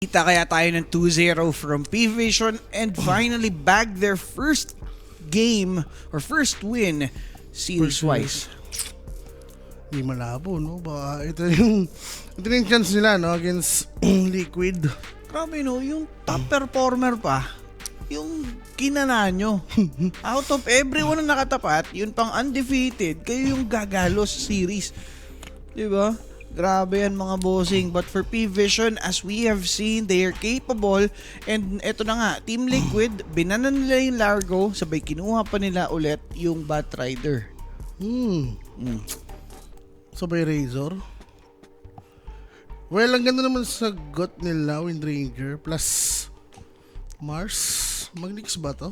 Kita kaya tayo ng 2-0 from P-Vision and finally bagged their first game or first win series-wise. Hindi malabo, no? Baka ito yung chance nila, no? Against Liquid. Grabe no, yung top performer pa, yung kinananyo. Out of everyone na nakatapat, yun pang undefeated, kayo yung gagalo sa series. Diba? Grabe yan mga bossing. But for P-Vision, as we have seen, they are capable. And eto na nga, Team Liquid, binanan nila yung Largo, sabay kinuha pa nila ulit yung Batrider. Sabay Razor. Well, ang ganda naman sa got nila, Wind Ranger plus Mars. Mag-Nix ba to?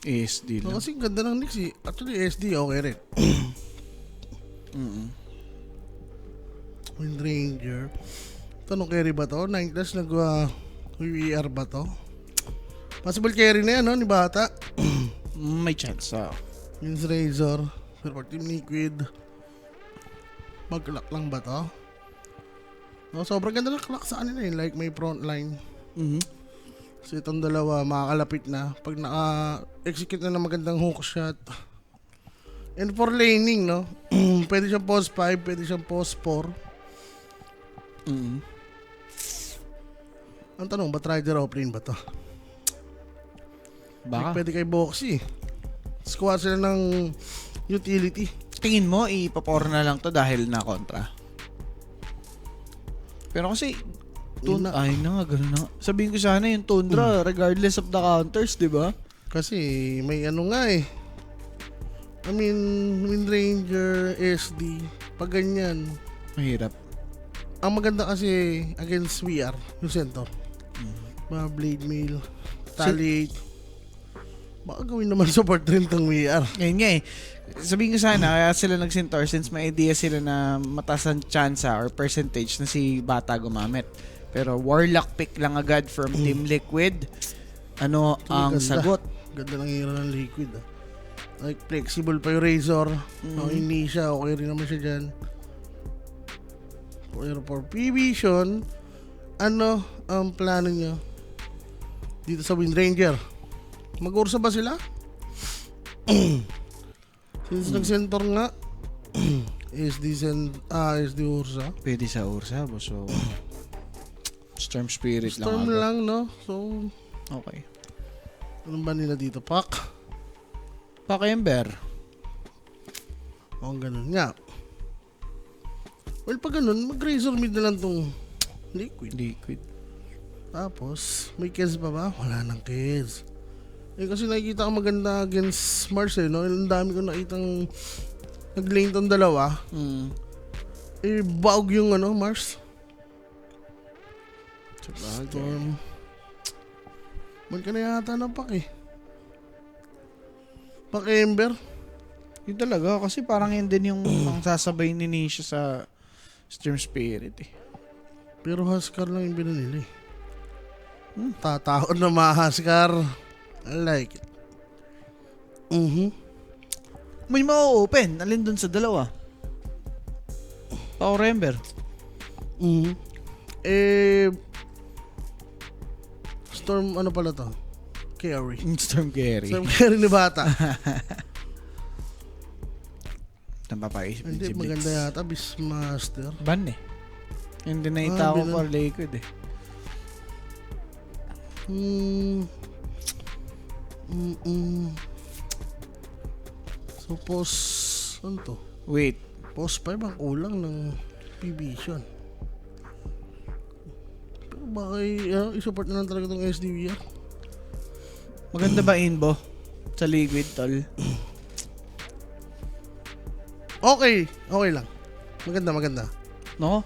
SD No, lang. kasi ganda ng Nix eh. Actually, SD okay rin. Wind Ranger. Tanong carry ba to? 9 plus nag-WER ba to? Possible carry na yan, no? Ni Bata. May chance. Wind Razor. Pero pag Team Liquid, mag-clock lang ba to? No, sobrang ganda ng clock sa kanila eh. Like may front line. So itong dalawa makakalapit na pag naka-execute na ng magandang hook shot. And for laning, no? Pwede siyang post 5, pwede siyang post 4. Ang tanong, Batrider offlane ba to? Baka. Pwede kay Boxy. Squad sila ng utility. Tingin mo, ipapor na lang to dahil na kontra. Pero kasi, ay na nga, gano'n na nga. Sabihin ko sana yung Tundra, regardless of the counters, di ba? Kasi may ano nga eh. I mean, Wind Ranger, SD, pag ganyan. Mahirap. Ang maganda kasi against VR, yung center. Mga Blade Mail, Taliate. Baka gawin naman support rin tong VR. Ngayon nga eh. Sabihin ko sana, kaya sila nag-Centaur since may idea sila na mataas ang chance or percentage na si Bata gumamit. Pero Warlock pick lang agad from Team Liquid. Ano ang Ganda. sagot? Ganda ng hero ng Liquid. Like flexible pa yung Razor. Hindi siya, okay rin naman siya dyan. Pero for P-Vision, ano ang plano niya dito sa Wind Ranger? Mag-ursa ba sila? Since nag-center nga, SD Ursa. Pwede sa Ursa, so Storm Spirit Storm lang agad. lang, no? So, Okay. ano ba nila dito? Pack? Pakember. O, ganun nga. Well, pag ganun, mag-razor mid na lang tong Liquid. Tapos, may kills pa ba? Wala nang kills. Eh, kasi nakikita ko maganda against Mars eh, no? Ang dami ko nakitang nag-lane tong dalawa. Eh, baog yung ano, Mars. Storm. Mal ka na yata ng pack eh. Pack Ember. Yun talaga, kasi parang yun din yung ang sasabay ni Nisha sa Storm Spirit eh. Pero Huskar lang yung binanili. Tataon na mga Huskar. I like it. May ma-open. Alin dun sa dalawa? Power Ember. Eh, Storm, ano pala to? Carry. Storm Carry. Storm Carry ni Bata. Napapaisip Hindi, si Blitz. maganda yata. Beastmaster. Ban eh. Hindi na itawa binan- for Liquid eh. So, post, ano to? Wait. Post 5 ang kulang ng P-Vision. Pero baka i-support na lang talaga itong SDVR. Maganda ba inbo? Sa Liquid, tol? Okay. Okay lang. Maganda. No?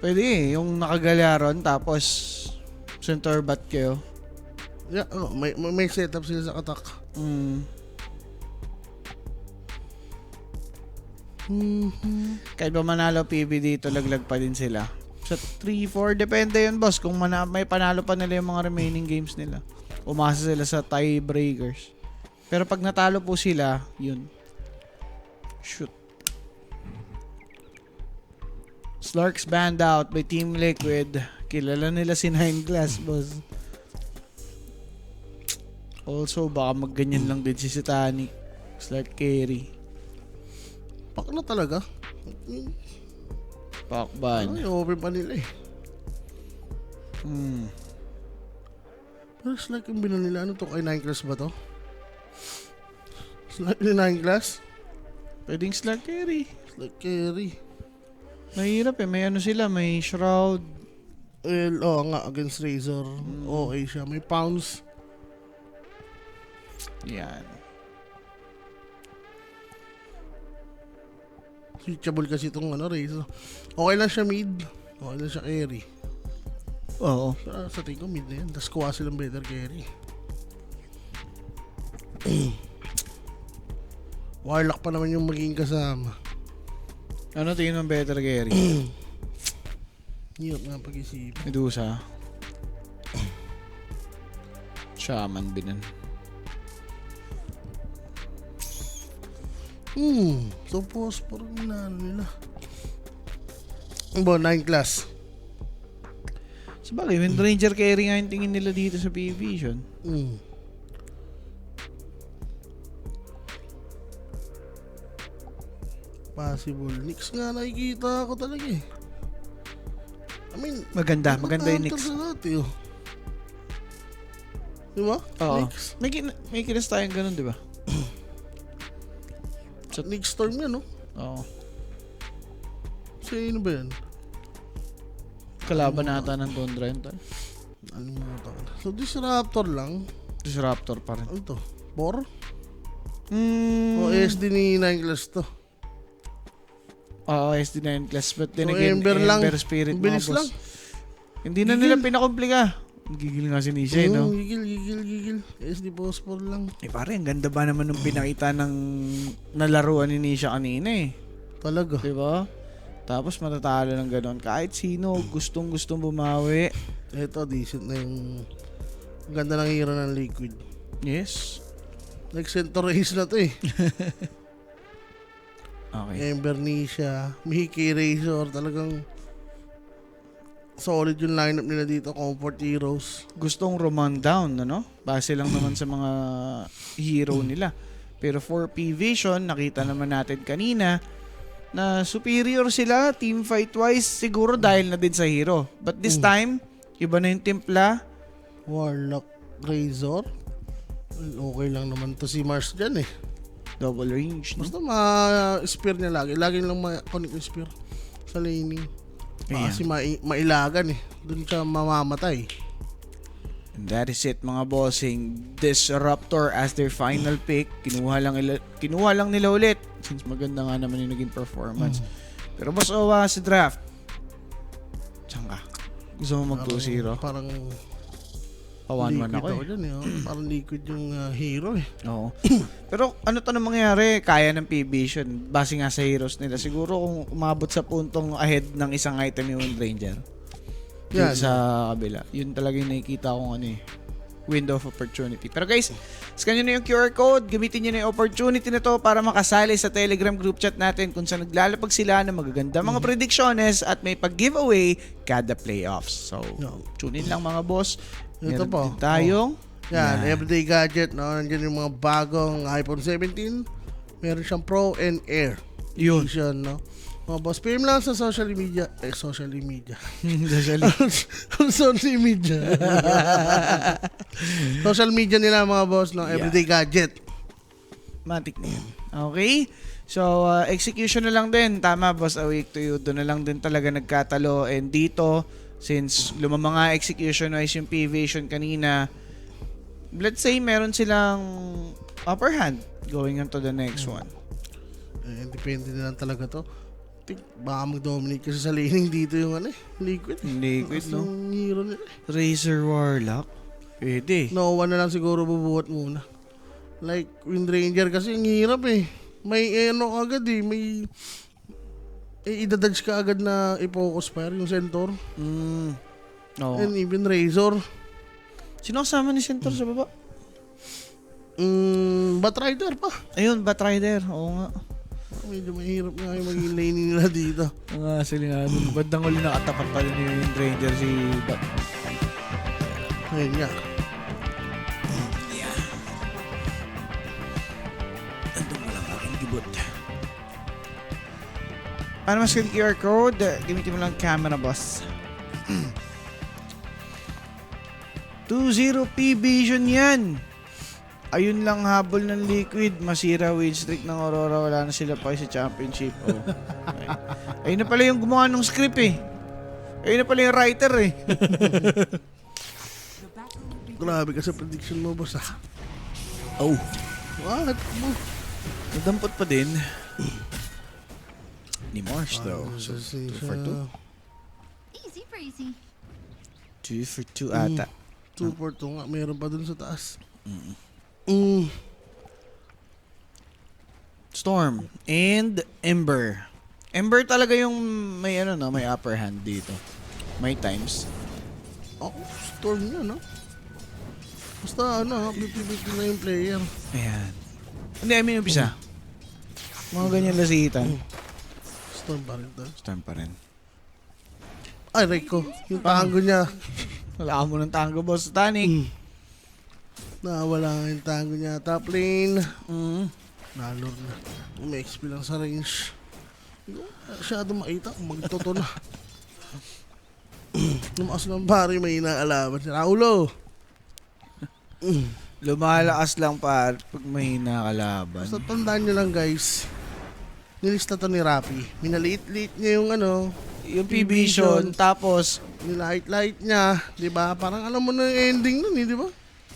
Pwede eh. Yung nakagalaron tapos center bat kayo. Yeah, may setup sila sa attack. Kahit ba manalo PB dito, laglag pa din sila. Sa 3-4, depende yun boss. Kung may panalo pa nila yung mga remaining games nila. Umasa sila sa tiebreakers. Pero pag natalo po sila, yun. Shoot. Slarks banned out by Team Liquid. Kilala nila si Nine Glass, boss. Also, baka magganyan lang din si Satanic. Slart carry. Pak na talaga. Pakban. Ay, open pa nila eh. Pero slug yung binan nila. Ano to? Kay 9 class ba to? Slug ni 9 class? Pwedeng slart carry. Slug carry. Mahirap eh. May ano sila, may shroud. Well, oo nga, against Razor. Okay siya. May pounds. Yan. Switchable kasi itong ano, Razor. Okay lang siya mid. Okay lang siya carry. Oo. Pero sa tingin ko mid na yan. Tapos kuha silang better carry. Warlock pa naman yung magiging kasama. Ano tingin ng better carry? Hirap nga pag-isip. Medusa. Shaman binan. So phosphor na ano nila. Bo, 9 class. Sabagay, Wind Ranger carry nga yung tingin nila dito sa P-Vision. Possible. Nix nga nakikita ko talaga eh. I mean, Maganda yung Nix. Sa lahat eh, oh. Diba? Oo. Nix. May kinas tayong ganun, di ba? Nix Storm yan, no? Oo. Sino ba yan? Kalaban nata ng Tundra yun tayo. Alimutan ko na. So, Disruptor lang. Disruptor pa rin. Ano to? 4? O SD ni 9 class to. Oo, SD9 class. But then So, again, Ember lang. Spirit Bilis mga boss. lang. Hindi na nila pinakomplika. Gigil nga si Nisha, no? Gigil. SD Phosphor lang. Eh pare, ang ganda ba naman nung pinakita ng nalaruan ni Nisha kanina eh. Talaga. Diba? Tapos matatalo ng ganon. Kahit sino, gustong bumawi. Ito, decent na yung ganda ng hero ng Liquid. Yes. Like Center Race na to eh. Okay. Ember Nisha, Mickey Razor, talagang solid yung lineup nila dito, Comfort Heroes. Gustong roman down, ano? Base lang naman sa mga hero nila. Pero for P-Vision, nakita naman natin kanina na superior sila team fight wise siguro dahil na din sa hero. But this time, iba na yung timpla. Warlock Razor. Okay lang naman to si Mars dyan eh. Double range, no? Basta ma-spear niya lagi. Lagi lang ma-connect yung spear sa laning. Kasi mailagan eh. Doon siya mamamatay. And that is it mga bossing. Disruptor as their final pick. Kinuha lang nila ulit. Since maganda nga naman yung naging performance. Pero boss Owa sa draft. Saan ka? Gusto mo mag 2-0? Parang Pawan-1 liquid ako eh. dyan eh. Oh. Parang liquid yung hero eh. Oo. Pero ano to na mangyari? Kaya ng P-Vision. Base nga sa heroes nila. Siguro kung umabot sa puntong ahead ng isang item yung Wind Ranger. Yan. Sa kabila. Yun talaga yung nakikita kong ano eh. Window of opportunity. Pero guys, scan nyo na yung QR code. Gamitin nyo na yung opportunity na to para makasali sa Telegram group chat natin kung saan naglalapag sila ng magaganda mga predictions at may pag-giveaway kada playoffs. So, tune in lang mga boss. Ito po. Tayong yan, everyday gadget, no? Nandiyan yung mga bagong iPhone 17. Meron siyang Pro and Air. Yun. Edition, no? Mga boss, PM lang sa social media. Social media. Social media nila mga boss, no? Everyday gadget. Matik na yan. Okay? So, execution na lang din. Tama, boss, awake to you. Doon na lang din talaga nagkatalo. And dito, since lumama nga execution-wise yung P-Vision kanina, let's say meron silang upper hand going on to the next one. Depende na lang talaga to. Baka mag-dominate kasi sa laning dito yung ano eh, Liquid. Liquid, no? Yung hero nila. Razor Warlock? Pwede. No, one na lang siguro bubuhat muna. Like, Wind Ranger kasi ang hirap eh. May ano agad eh, may idadodge ka agad na i-focus fire yung Centaur. No. And even Razor. Sino kasama ni Centaur sa baba? Batrider pa. Ayun, Batrider. Oo nga. Medyo mahirap nga yung maging laning nila dito. Ang silinado. Bandang uli nakatapat pa rin yung Ranger si Bat. Ayun nga. Andun mo lang aking gibot. Paano mas QR code? Gamitin mo lang camera, boss. 20p vision yan. Ayun lang habol ng Liquid. Masira win streak ng Aurora. Wala na sila pa sa championship. Oh. Okay. Ayun na pala yung gumawa ng script eh. Ayun na pala yung writer eh. Grabe ka sa prediction mo, boss ah. Oh. What? Nadampot pa din. Ni Mars though. So, 2 for 2. Easy breezy. 2 for 2 ata. 2 for 2 nga. Meron pa dun sa taas. Storm and Ember. Ember talaga yung may ano no, may upper hand dito. May times. Ako, Storm yun, no? Basta ano, 50-50 na yung player. Ayan. Hindi, I mean, umpisa. Mga ganyan lasitan. Storm pa rin to. Storm pa rin. Ay, Rico. Yung tango niya. Wala ka mo ng tango, boss. Tanik. Nawala nga yung tango niya. Top lane. Mm. Nalor na. May XP lang sa range. Hindi ko masyado makita kung magtoto na. Lumakas ng pari, may inaalaman siya. Raulo! Lumalakas lang pa pag mahina kalaban. Basta tandaan nyo lang guys. Nilista to ni Rappi. Minaliit-liit niya yung ano. Yung P-Vision, tapos Nilight-light niya. Diba? Parang alam mo na yung ending nun eh, diba?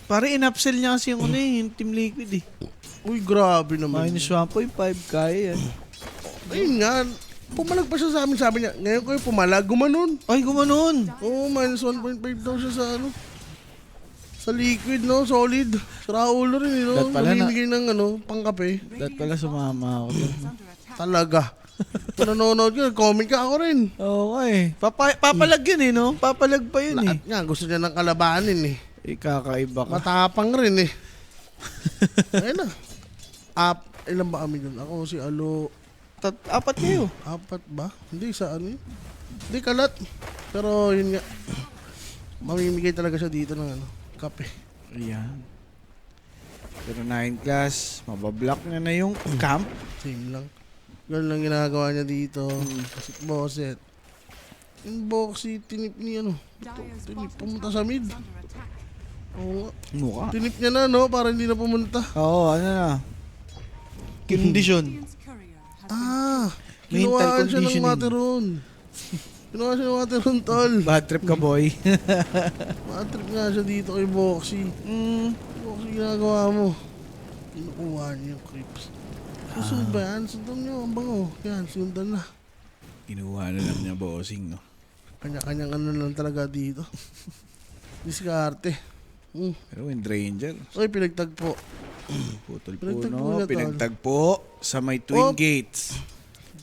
parang in-upsell niya kasi yung ano eh, yung Team Liquid eh. Uy, grabe naman. Minus 1.5, kaya yan. Ayun nga. Pumalag pa siya sa amin. Sabi niya, ngayon ko yung pumalag. Gumanon. Ay, gumanon! Oo, minus 1.5 daw siya sa ano. Sa liquid, no? Solid. Sa ulo rin, no? Dat pala na- Namimigay ng ano, pangkape. Dat pala sumama ako dun. Talaga. Kung nanonood ka, comment ka ako rin. Okay. Papalag yun eh, no? Papalag pa yun eh. Lahat nga, gusto niya ng kalabanin eh. Kakaiba ka. Matapang rin eh. Ayun na. Ilan ba kami dun? Ako, si Alo. 4 kayo. 4 ba? Hindi, sa ano yun? Hindi, kalat. Pero yun nga. Mamimigay talaga siya dito ng ano, kape. Ayan. Pero 9 class, mabablock na yung camp. Same lang. Ganun lang ginagawa niya dito. Kasi Bosset. Yung boxy, tinip niya ano. Tinip pumunta sa mid. Oo nga. Mukha. Tinip niya na no, para hindi na pumunta. Oo, ano na. Condition. Mental Kinuhaan siya ng conditioning. Materon. Kinuha siya ng Materon, tol. Bad trip ka, boy. Matrip nga siya dito kay Boxy. Boxy, ginagawa mo. Kinukuha niya yung creeps. Susunod ba yan? Sundan niyo, ang bango. Yan, sundan na. Kinuha na lang niya, bossing, no? Kanya-kanyang ano lang talaga dito. Diskarte. Pero Wind Ranger, Uy, pinagtagpo. putol Pinagtagpo puno, niya, tol. pinagtagpo sa may Twin Oh. Gates.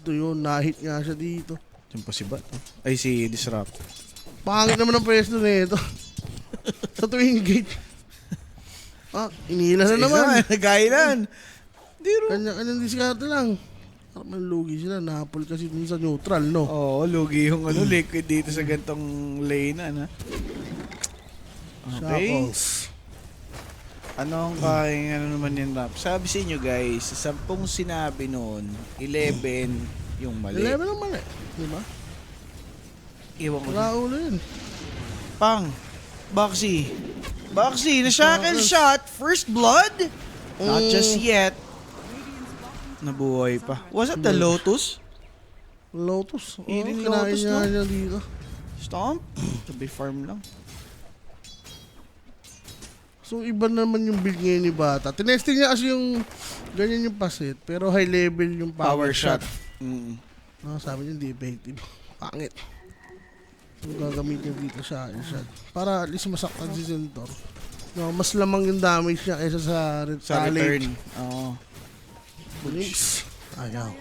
Ito yun, nahit nga siya dito. Diyan pa si Bat. Ay, si Disrupt. Pangit naman ang pwesto na ito. Sa tuwing gate. Inihila na naman. Nagailan. Diro. Kanya-kanyang diskarte lang. Parang malugi sila. Napol kasi dun sa neutral, no? Oo, lugi yung ano, liquid dito sa gantong lane, ano? Okay. Shackles. Anong kaing ano naman yung rap? Sabi sa inyo guys, sa 10 sinabi noon, 11 yung mali. 11 ang mali. Diba? Iwan ko. Wala ulo yun. Pang. Boxy. Boxy, na-shackle shot. First blood? Not just yet. Nabuhay pa. Was that the Lotus? Lotus. Oh, Eating kinain Lotus, niya no? niya dito. Stomp? To be farm lang. So, iba naman yung build ngayon ni Bata. Tinesting niya kasi yung ganyan yung pasit, pero high level yung power shot. Mm. No, sabi niya, hindi effective. Pangit. So, gagamitin dito siya shot. Para at least masaktan si Centaur. No, mas lamang yung damage niya kaysa sa Sa retaliate. return. Oo. Bunix. Ayaw.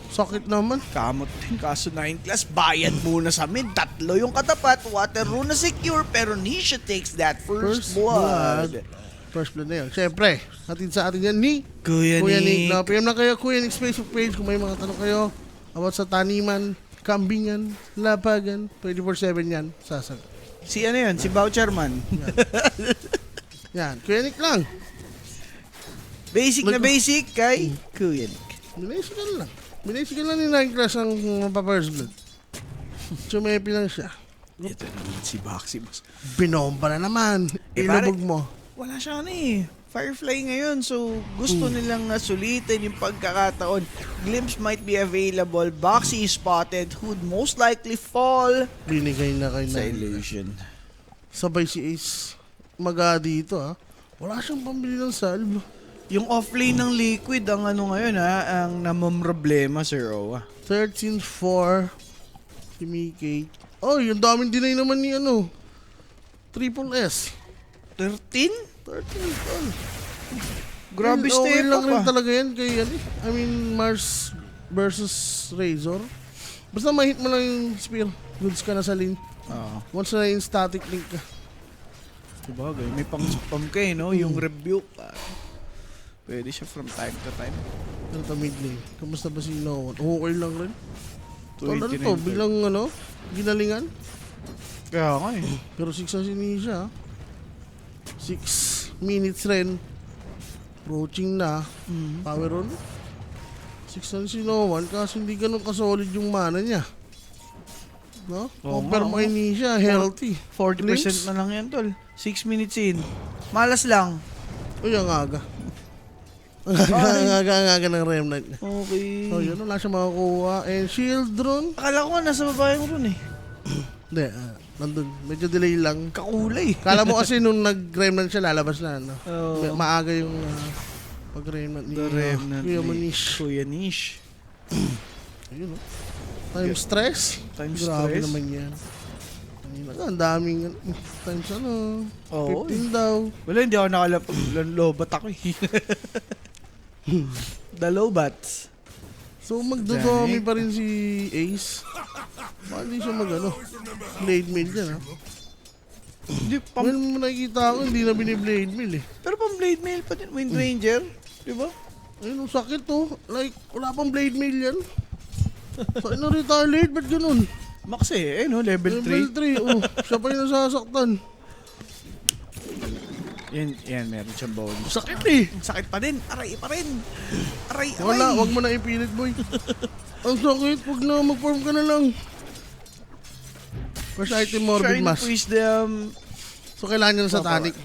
Sakit naman. Kamot din. Kaso 9 class, bayad muna sa mid. 3 yung katapat. Water rune na secure, pero Nisha takes that first blood. First blood na yun. Siyempre, hatid sa atin yan ni Kuya Kuya Nick. Nick. Na PM lang kayo, Kuya Nick's Facebook page kung may mga tanong kayo about sa taniman, kambingan, lapagan, 24/7 yan. Sasagot. Si ano yun? Si Voucherman. Yan, Kuya Nick lang. Basic na basic kay Kuya Nick. Binasikan lang. Binasikan lang ni Nine Class ang mapa-first blood. Chumepi lang siya. Ito naman si Baxi Boss. Binomba na naman. pare, Ilubog mo. wala siya Firefly ngayon, so gusto nilang sulitin yung pagkakataon. Glimpse might be available. Baxi is spotted, who'd most likely fall Binigay na kay sa Nine. illusion. Sabay si Ace. Maga dito ha. Wala siyang pambili ng salve. Yung offlane ng Liquid ang ano ngayon ang namamroblema, Sir Owa. 13-4. Si Mickey. Oh, yung daming dinay naman ni Triple S. 13? 13 tol. Grabe Okay step lang up rin ah. talaga yan kay Mars versus Razor. Basta ma-hit mo lang yung spear. Goods ka na sa lane. Oo. Once na yung static link ka. Sabagay, may pang-spam ka no? Yung rebuke. Pwede siya from time to time. Pero ta mid lane. Kamusta ba si Noah? Okay lang rin. Tol, ano 29. to? Biglang ginalingan? Kaya nga Pero 6 na si Nisha. 6 minutes rin. Approaching na. Power on. 6 na si Noah. Kasi hindi ganun kasolid yung mana niya. No? Oo Compare nga, mo kay Nisha, healthy. 40% Glimpse? na lang yan, tol. 6 minutes in. Malas lang. Uy, ang aga. Ang aga ng remnant niya. Okay. So yun, wala siya makakuha. And shield drone. Akala ko nga nasa baba yung run Hindi, nandun. Medyo delay lang. Kakulay. Kala mo kasi nung nag-remnant siya, lalabas na. Oo. Maaga yung pag-remnant ni The Remnant. Kuya ni Manish. Kuya Nish. Ayun, Time stress. Time Grabe stress. naman yan. Ang daming times Oo. 15 daw. Wala, hindi ako nakalapag. Lobat ako The Lobats. So magdodomi pa rin si Ace. Bakit di siya blade mail dyan ha? Hindi, Well, nakikita ko hindi na biniblade mail eh. pero pang blade mail pa din. Wind Ranger. Di ba? Ayun, ang sakit to. Like, wala pang blade mail yan. So, retire late, ba't ganun? Max level 3. Level 3, siya pa yung nasasaktan. Yan, meron siyang bonus. Sakit eh. Sakit pa din. Aray pa rin. Aray. Wala, wag mo na ipilit, boy. Ang sakit, wag na, mag-form ka na lang. First item, Morbid Shine Mask. Wisdom. So, kailangan niya ng satanic.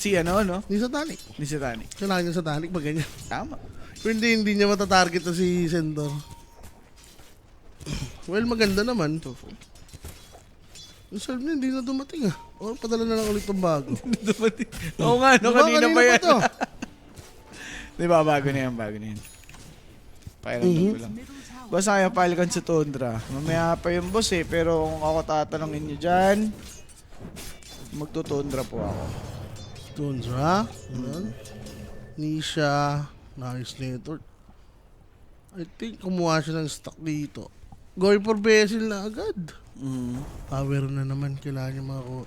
Si no? Hindi satanic. Ni Satanic. Kailangan niya ng satanic pag ganyan. Tama. Pero hindi niya matatarget na si Centaur. Well, maganda naman. Yung salve niya, hindi na dumating ah. O, padala na lang ulit ng bago. Oo nga, no, kanina pa yan. to? Di ba, bago na yan. Pakiramdam ko lang. Boss, kaya palikan sa Tundra. Mamaya pa yung boss pero kung ako tatanungin nyo dyan, magtutundra po ako. Tundra. Nisha. Nice network. I think kumuha siya ng stock dito. Going for Basil na agad. Power na naman. Kailangan niya makakuha.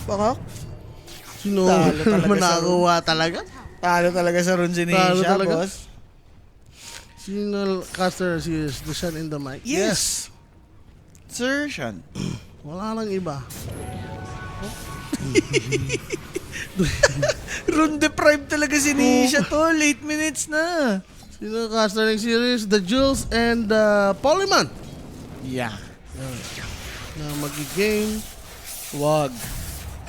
Baka? Sino Talo talaga naman sa nakakuha talaga? Talo talaga sa run si Talo Nisha, talaga? boss. Sino caster si The Sun in the Mic? Yes. Sir Sean. Wala nang iba. Run deprived talaga si Nisha to. 8 minutes na. Sino caster ng series? The Jules and the Polyman. Yeah. Na magigame. Wag.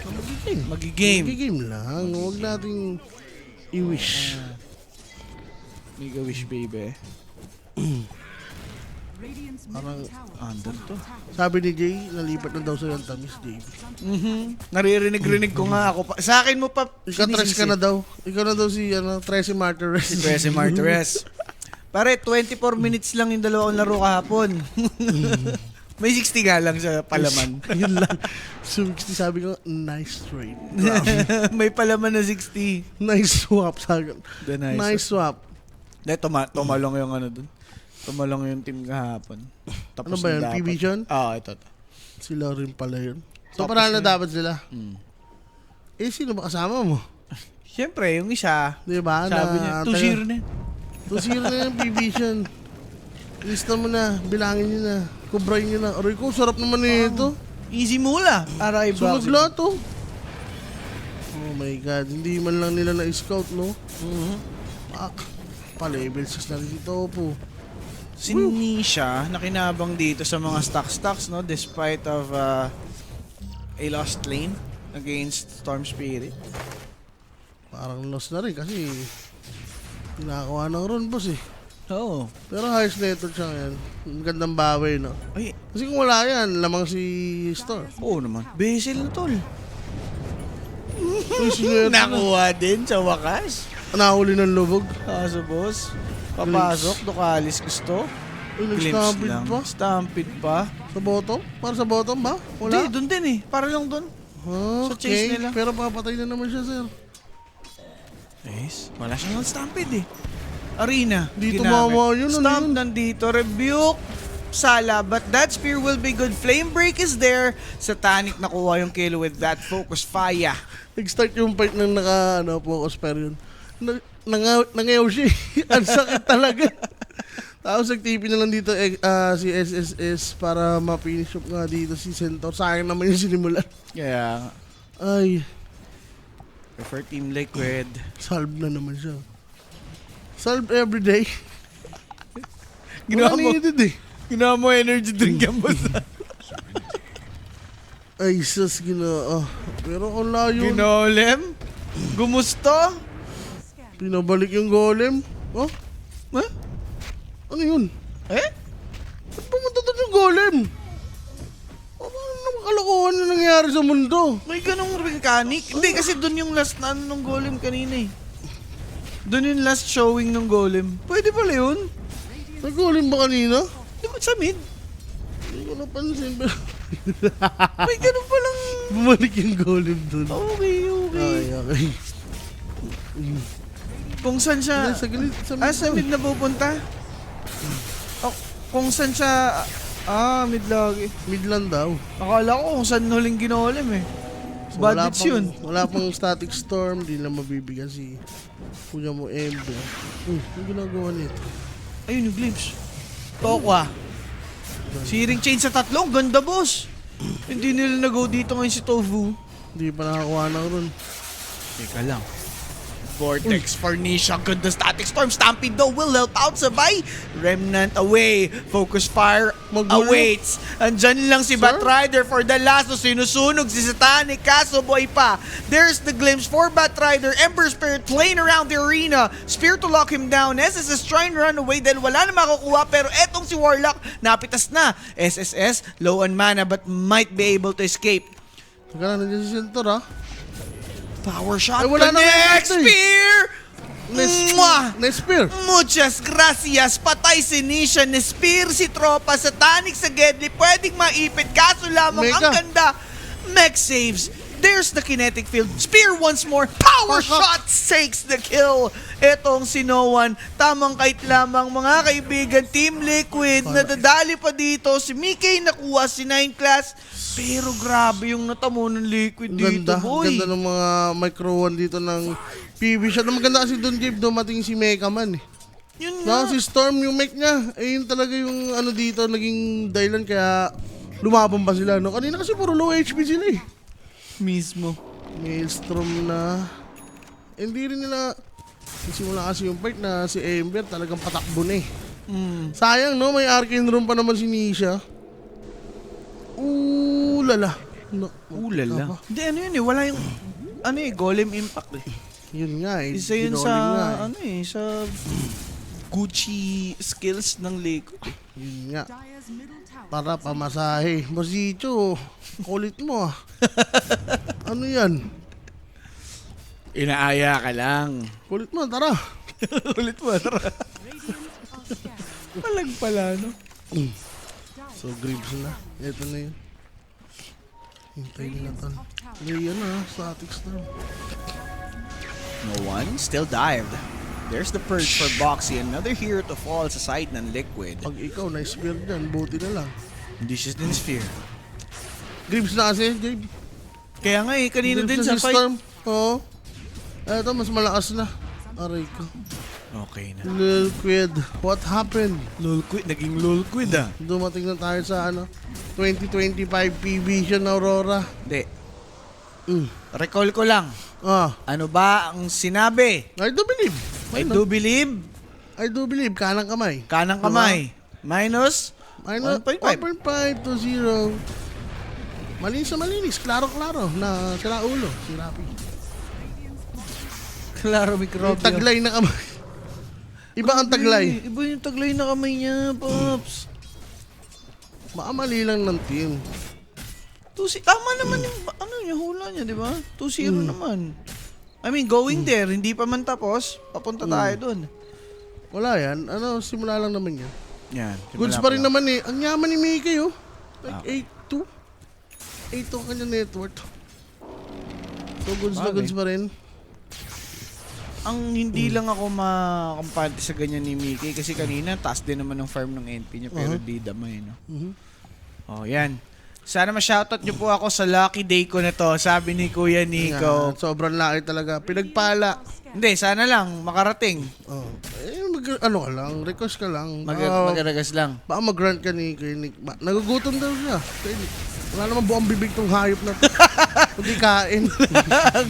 Na magigame. Magigame. Magigame lang. Huwag nating i-wish. Mega Wish, baby. Parang Under to. sabi ni Jay, nalipat na daw sa yung tamis, Jay. Naririnig ko nga ako pa. Sa akin mo pa. Ikaw tres ka na daw. Ikaw na daw si Tracy Martires. Si Tracy Martires. Pare, 24 minutes lang yung dalawang laro kahapon. May 60 nga lang sa palaman. Yun lang. So, sabi ko, nice trade. May palaman na 60. Nice swap. Sabi ko. The Nice swap. Tumalong yung ano dun. Tumalong yung team kahapon. Tapos Ano ba yun? na dapat. PB John? Ito. Sila rin pala yun. So, panalo na dapat sila. Eh, sino ba kasama mo? Siyempre, yung isa, Di ba? sabi niya, 2-0 na. 2-0 na yung P-Vision. Lista mo na, bilangin nyo na, kubrain nyo na. Aray ko, sarap naman nito. Easy mula. Aray ba? Sunog lahat to. Oh my God, hindi man lang nila na-scout, no? Pa-level 6 na rin si Topo. Si Nisha, nakinabang dito sa mga stocks, no? Despite of a lost lane against Storm Spirit. Parang lost na rin kasi kinakawa ng run, boss eh. Oo. Pero highest network siya ngayon. Magandang bawi, no? Ay, Kasi kung wala yan, lamang si Storm. oo naman. Basil na tol. Ay, sinerto na. Nakuha din sa wakas. Nahuli ng lubog. Kaso boss, papasok, Ducalis gusto. Ay, Glimpse nag-stampede lang. pa. Stampede pa. Sa bottom? Para sa bottom ba? Wala? Hindi, doon din eh. Para lang doon. Sa chase Okay, nila. pero papatay na naman siya, sir. Yes. Wala siyang stampede eh. Arena. Di ginamit. tumama yun, ano Stomp yun? nandito. Rebuke. Sala. But that spear will be good. Flame break is there. Satanic nakuha yung kill with that focus fire. Nag-start yung fight ng focus pero yun. Nangayaw siya eh. Ang sakit talaga. Tapos nag-TP na lang dito si SSS para ma-finish up nga dito si Centaur. Sayang naman yung sinimulan. Kaya, Ay, prefer Team Liquid. salve na naman siya. Salve everyday. Ginawa Wala mo, needed eh. ginawa mo energy drink yan boss. Ay, sus, ginoo. Pero ang layo. Ginolem? Gumusto? Pinabalik yung golem. Oh, Huh? ano yun? Eh? Ba't pumunta doon yung golem? Ano naman kalokohan na nangyayari sa mundo? May ganong mechanic? Hindi, kasi dun yung last na ano ng golem kanina eh. Dun yung last showing ng golem. Pwede pala yun. May golem ba kanina? Di ba sa mid? Hindi ko napansin. Pero May ganun palang... bumalik yung golem doon. Okay, okay. Okay. Kung saan siya... Sa gilid, Sa mid na pupunta? Oh, kung saan siya... mid lagi. Midland daw. Akala ko kung saan huling ginolem eh. So, Bad wala hits pang- yun. Wala pang static storm, di na mabibigyan si kuya mo Ember. Yung ginagawa nito. Ayun yung glimpse. Tokwa. Searing chain sa tatlong. Ganda boss. Hindi nila nag-go dito ngayon si Tofu. Hindi pa nakakuha ng run. Teka lang. Vortex for Nisha. Ganda static storm. Stampede though will help out sabay. Remnant away. Focus fire Magulo. awaits. Andyan lang si Sir? Batrider for the last. So sinusunog si Satanic. Kaso boy pa. There's the glimpse for Batrider. Ember Spirit playing around the arena. Spear to lock him down. SSS trying to run away dahil wala na makukuha. Pero etong si Warlock napitas na. SSS low on mana but might be able to escape. Teka lang, nandiyan si Centaur ha. Power shot. Ay, wala na Connect! naman ito eh. Spear! Mwah! Na-spear. Muchas gracias. Patay si Nisha. Spear si Tropa. Satanic sa Gedli. Pwedeng maipit. Kaso lamang Mega. ang ganda. Mech saves. There's the kinetic field. Spear once more. Power shot takes the kill. Etong si Noan. Tamang kait lamang mga kaibigan. Team Liquid. Nadadali pa dito. Si Mickey nakuha. Si 9 class. Pero grabe yung natamo ng Liquid dito, Ganda. boy. Ganda ng mga micro 1 dito ng PV shot. Ang maganda kasi doon, Gabe, dumating si Mecha Man eh. Yun nga. Si Storm, yung mech niya, eh yun talaga yung ano dito, naging dahilan kaya lumabang pa sila. No? Kanina kasi puro low HP sila eh. Mismo. Maelstrom na. Hindi rin nila simula kasi yung fight na si Ember talagang patakbo na eh. Sayang no, may arcane room pa naman si Nisha. Lala. No, Ulala. Hindi, ano yun eh. Wala yung, ano eh, golem impact eh. Yun nga eh. Isa yun Ginoling sa, nga eh. ano eh, sa Gucci skills ng Liquid eh. Yun nga. Para pamasahe. Bosicho, kulit mo ah. Ano yan? Inaaya ka lang. Kulit mo, tara. Ulit mo, tara. Palag pala, no? So, Greaves na. Ito na yun. Hintayin na tol. Ngayon na, static storm. No one, still dived. There's the purge for Boxy. Another hero to fall sa side ng Liquid. Pag ikaw na-spear dyan, buti na lang. Hindi siya din sphere. Grips na kasi, Gabe. Kaya nga eh, kanina din Grips sa na si fight. Storm. Oo. Eto, mas malakas na. Aray ko. Okay na. Lil Quid, what happened? Lulquid, naging lulquid ah. Dumating na tayo sa 2025 P-Vision Aurora. Hindi. Mm. Recall ko lang. Ano ba ang sinabi? I do believe. I do believe. I do believe. Kanang kamay. Kanang kamay. Minus? Minus 1.5. 1.5 to 0. Malinis na malinis. Klaro-klaro na sila ulo. Si Rapi. Klaro, Yung mikrobyo. taglay na kamay. Iba ang taglay. Iba yung taglay na kamay niya, Pops. Baka mali lang ng team. Tama naman yung yung hula niya, di ba? 2-0 naman. I mean, going there, hindi pa man tapos, papunta tayo dun. Wala yan. Simula lang naman yan. Yan. Goods pa rin naman eh. Ang yaman ni Mickey oh. Like 8-2. 8-2 kanya net worth. So goods na Bagay. goods pa rin. Ang hindi lang ako makampante sa ganyan ni Mickey kasi kanina taas din naman ng farm ng NP niya pero di damay, no? Oh, yan. Sana ma-shoutout niyo po ako sa lucky day ko na to, sabi ni Kuya Nico. Yan, sobrang laki talaga. Pinagpala. Hindi, sana lang makarating. Oh. Ka lang, request ka lang. Magaragas lang. Baka mag-grant ka ni Nick. Nagugutom daw siya. Kay Nick. Wala naman buong bibig tong hayop na to. Hindi kain.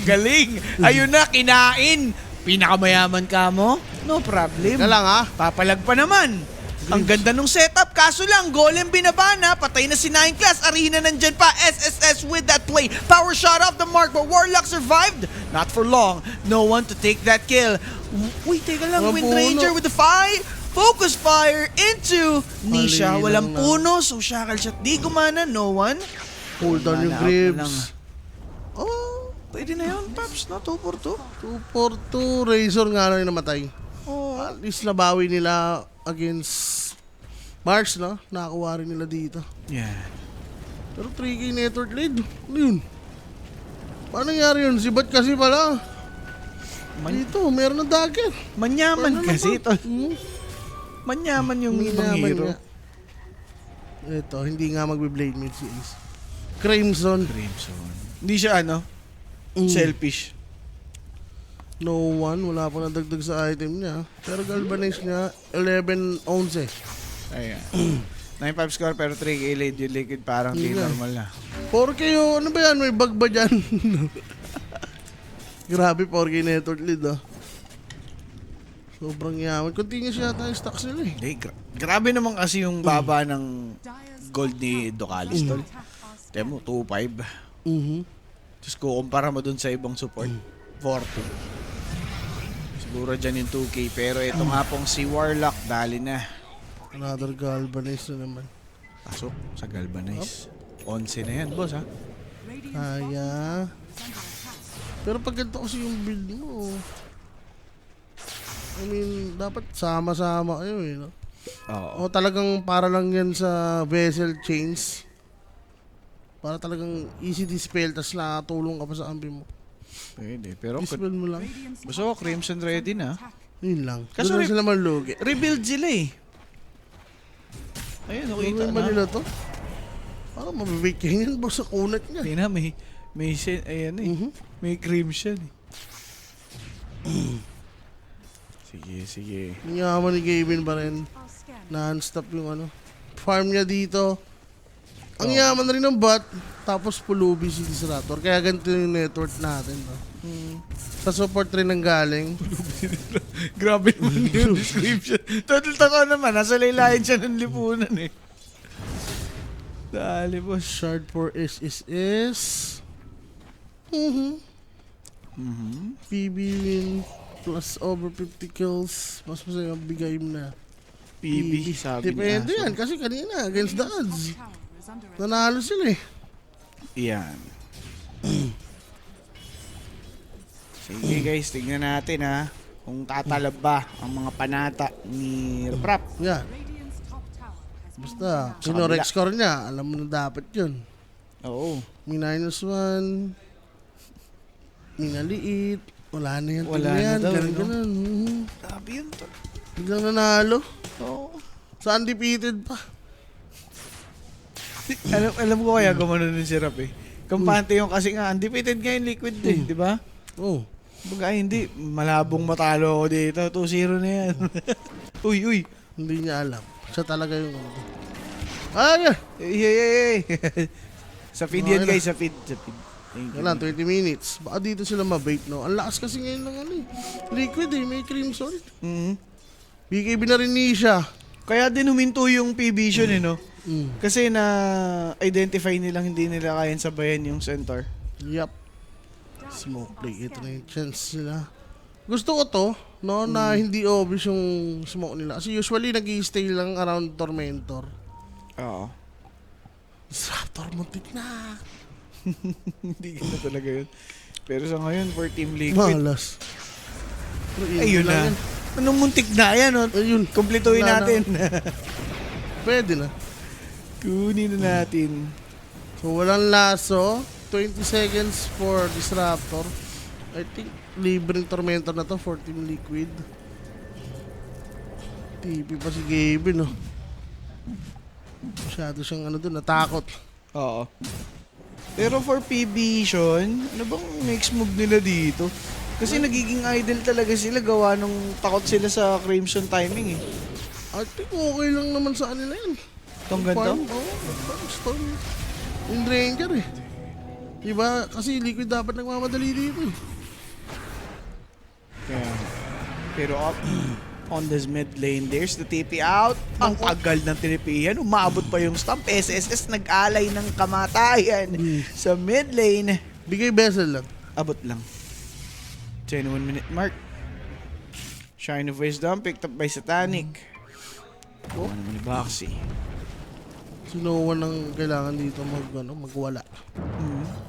Galing. Ayun na, kinain. Pinakamayaman ka mo? No problem. Ka lang ha. Papalag pa naman. Ang ganda nung setup. Kaso lang, Golem binaba na. Patay na si 9 Class. Arena nandyan pa. SSS with that play. Power shot off the mark. But Warlock survived. Not for long. No one to take that kill. Uy, teka lang. Walang Wind puno. Ranger with the fire. Focus fire into Nisha. Mali Walang lang puno. So shackle shot. Di gumana. No one. Hold on yung Wala, out na lang. grips. Oh, Pwede na yun, Paps. No? 2 for 2. 2 for 2. Razor nga lang yung namatay. Oh. At least nabawi nila against Mars, no? Nakakuha rin nila dito. Yeah. Pero 3K network lead. Ano yun? Paano nangyari yun? Si Bat kasi pala. Dito, meron na dagger. Manyaman Paano kasi naman? ito. Manyaman yung ibang Minaman hero. niya. Ito, hindi nga magbe-blade mid si Ace. Crimson. Crimson. Hindi siya selfish. No one. Wala pa nadagdag sa item niya. Pero galvanize niya, 11-11. Ayan. 9-5 score pero 3K lead yung liquid parang di Yeah. normal na. 4K yun. Ano ba yan? May bug ba dyan? Grabe, 4K network lead ah. Sobrang yaman. Continuous yata yung stocks nila eh. Hindi, grabe naman kasi yung baba ng gold ni Docalis, tol. Temo, 2-5. Tapos kukumpara mo dun sa ibang support, 40. Siguro dyan yung 2K. Pero ito nga pong si Warlock, dali na. Another galvanize na naman. Pasok sa Galvanize. 11 na yan, boss, ha? Kaya. Pero pag ganito kasi yung build mo, I mean, dapat sama-sama kayo eh, no? Oo. O talagang para lang yan sa vessel chains. Para talagang easy dispel, tas nakatulong ka pa sa ambi mo. Pwede. Pero Dispel mo lang. gusto ko Crimson ready na. Yun lang. Kaso Doon na sila manlugi. Rebuild sila eh. Ayun, nakita Ano ba na. nila to? Parang mabibig kayo yan, sa kunat niya. Tingnan, may ayan eh. May crimson eh. Sige. Yaman ni Gavin pa rin. Non-stop yung farm niya dito. Ang yaman na rin ng bot. Tapos pulubi si Disruptor. Kaya ganito yung network natin. No? Sa support rin ng galing. Grabe naman yung description. Totoo naman, nasa laylayan siya ng lipunan eh. Dali boss. Shard for SSS. PB win plus over 50 kills. Mas masaya bigay mo na. PB, sabi Depende ni Aso. yan. Kasi kanina, against the odds. Nanalo sila eh. Yan. Sige guys, tignan natin ha. Kung tatalab ba ang mga panata ni Prap. Yan. Basta, Sa kinorek kabila. score niya. Alam mo na dapat yun. Oo. May -1. May naliit. Wala na yan. Wala tingnan na yan. daw, Ganun. Grabe yun to. Biglang nanalo. Oo. Sa undefeated pa. alam ko kaya gumano nun si Rap eh. Kampante yung kasi nga, undefeated nga yung Liquid eh, di ba? Oh. Baga hindi, malabong matalo ako dito. 2-0 na yan. uy. Hindi niya alam. Siya talaga yung... Ay! Hey. Sa feed yan guys, sa feed. Thank you. Wala, 20 minutes. Baka dito sila mabait, no? Ang lakas kasi ngayon ng ano eh. Liquid eh, may Crimson. Mhm. BKB na rin ni siya. Kaya din huminto yung P-Vision eh, no? Mm. Kasi na-identify nilang hindi nila kayang sabayan yung Centaur. Yup. Smoke play. Ito na yung chance nila. Gusto ko to, no, na hindi obvious yung smoke nila. Kasi usually nag-i-stay lang around Tormentor. Oo. Raptor, muntik na. Hindi ganda talaga yun. Pero sa ngayon, for Team Liquid, Malas. ayun na. Anong muntik na yan, no? Ayun. Kumpletuhin Wala na. natin. Pwede na. Kunin na natin. So, walang laso. 20 seconds for this Raptor. I think libreng Tormentor na to for Team Liquid. TP pa si Gabe, no? Masyado siyang ano dun, natakot. Oo. Pero for P-Vision, ano bang next move nila dito? Kasi nagiging idle talaga sila gawa nung takot sila sa Crimson timing eh. I think okay lang naman sa kanila yun. Itong ganito? Farm, Storm. Yung Ranger eh. Diba? Kasi Liquid dapat nagmamadali dito eh. Kaya, pero up on this mid lane, there's the TP out. Ang tagal ng tinipihan. Umabot pa yung stomp. SSS nag-alay ng kamatayan sa mid lane. Bigay bezel lang. Abot lang. 21 minute mark. Shine of Wisdom picked up by Satanic. Oh, ano naman ni Boxy. Sino nang kailangan dito magwala.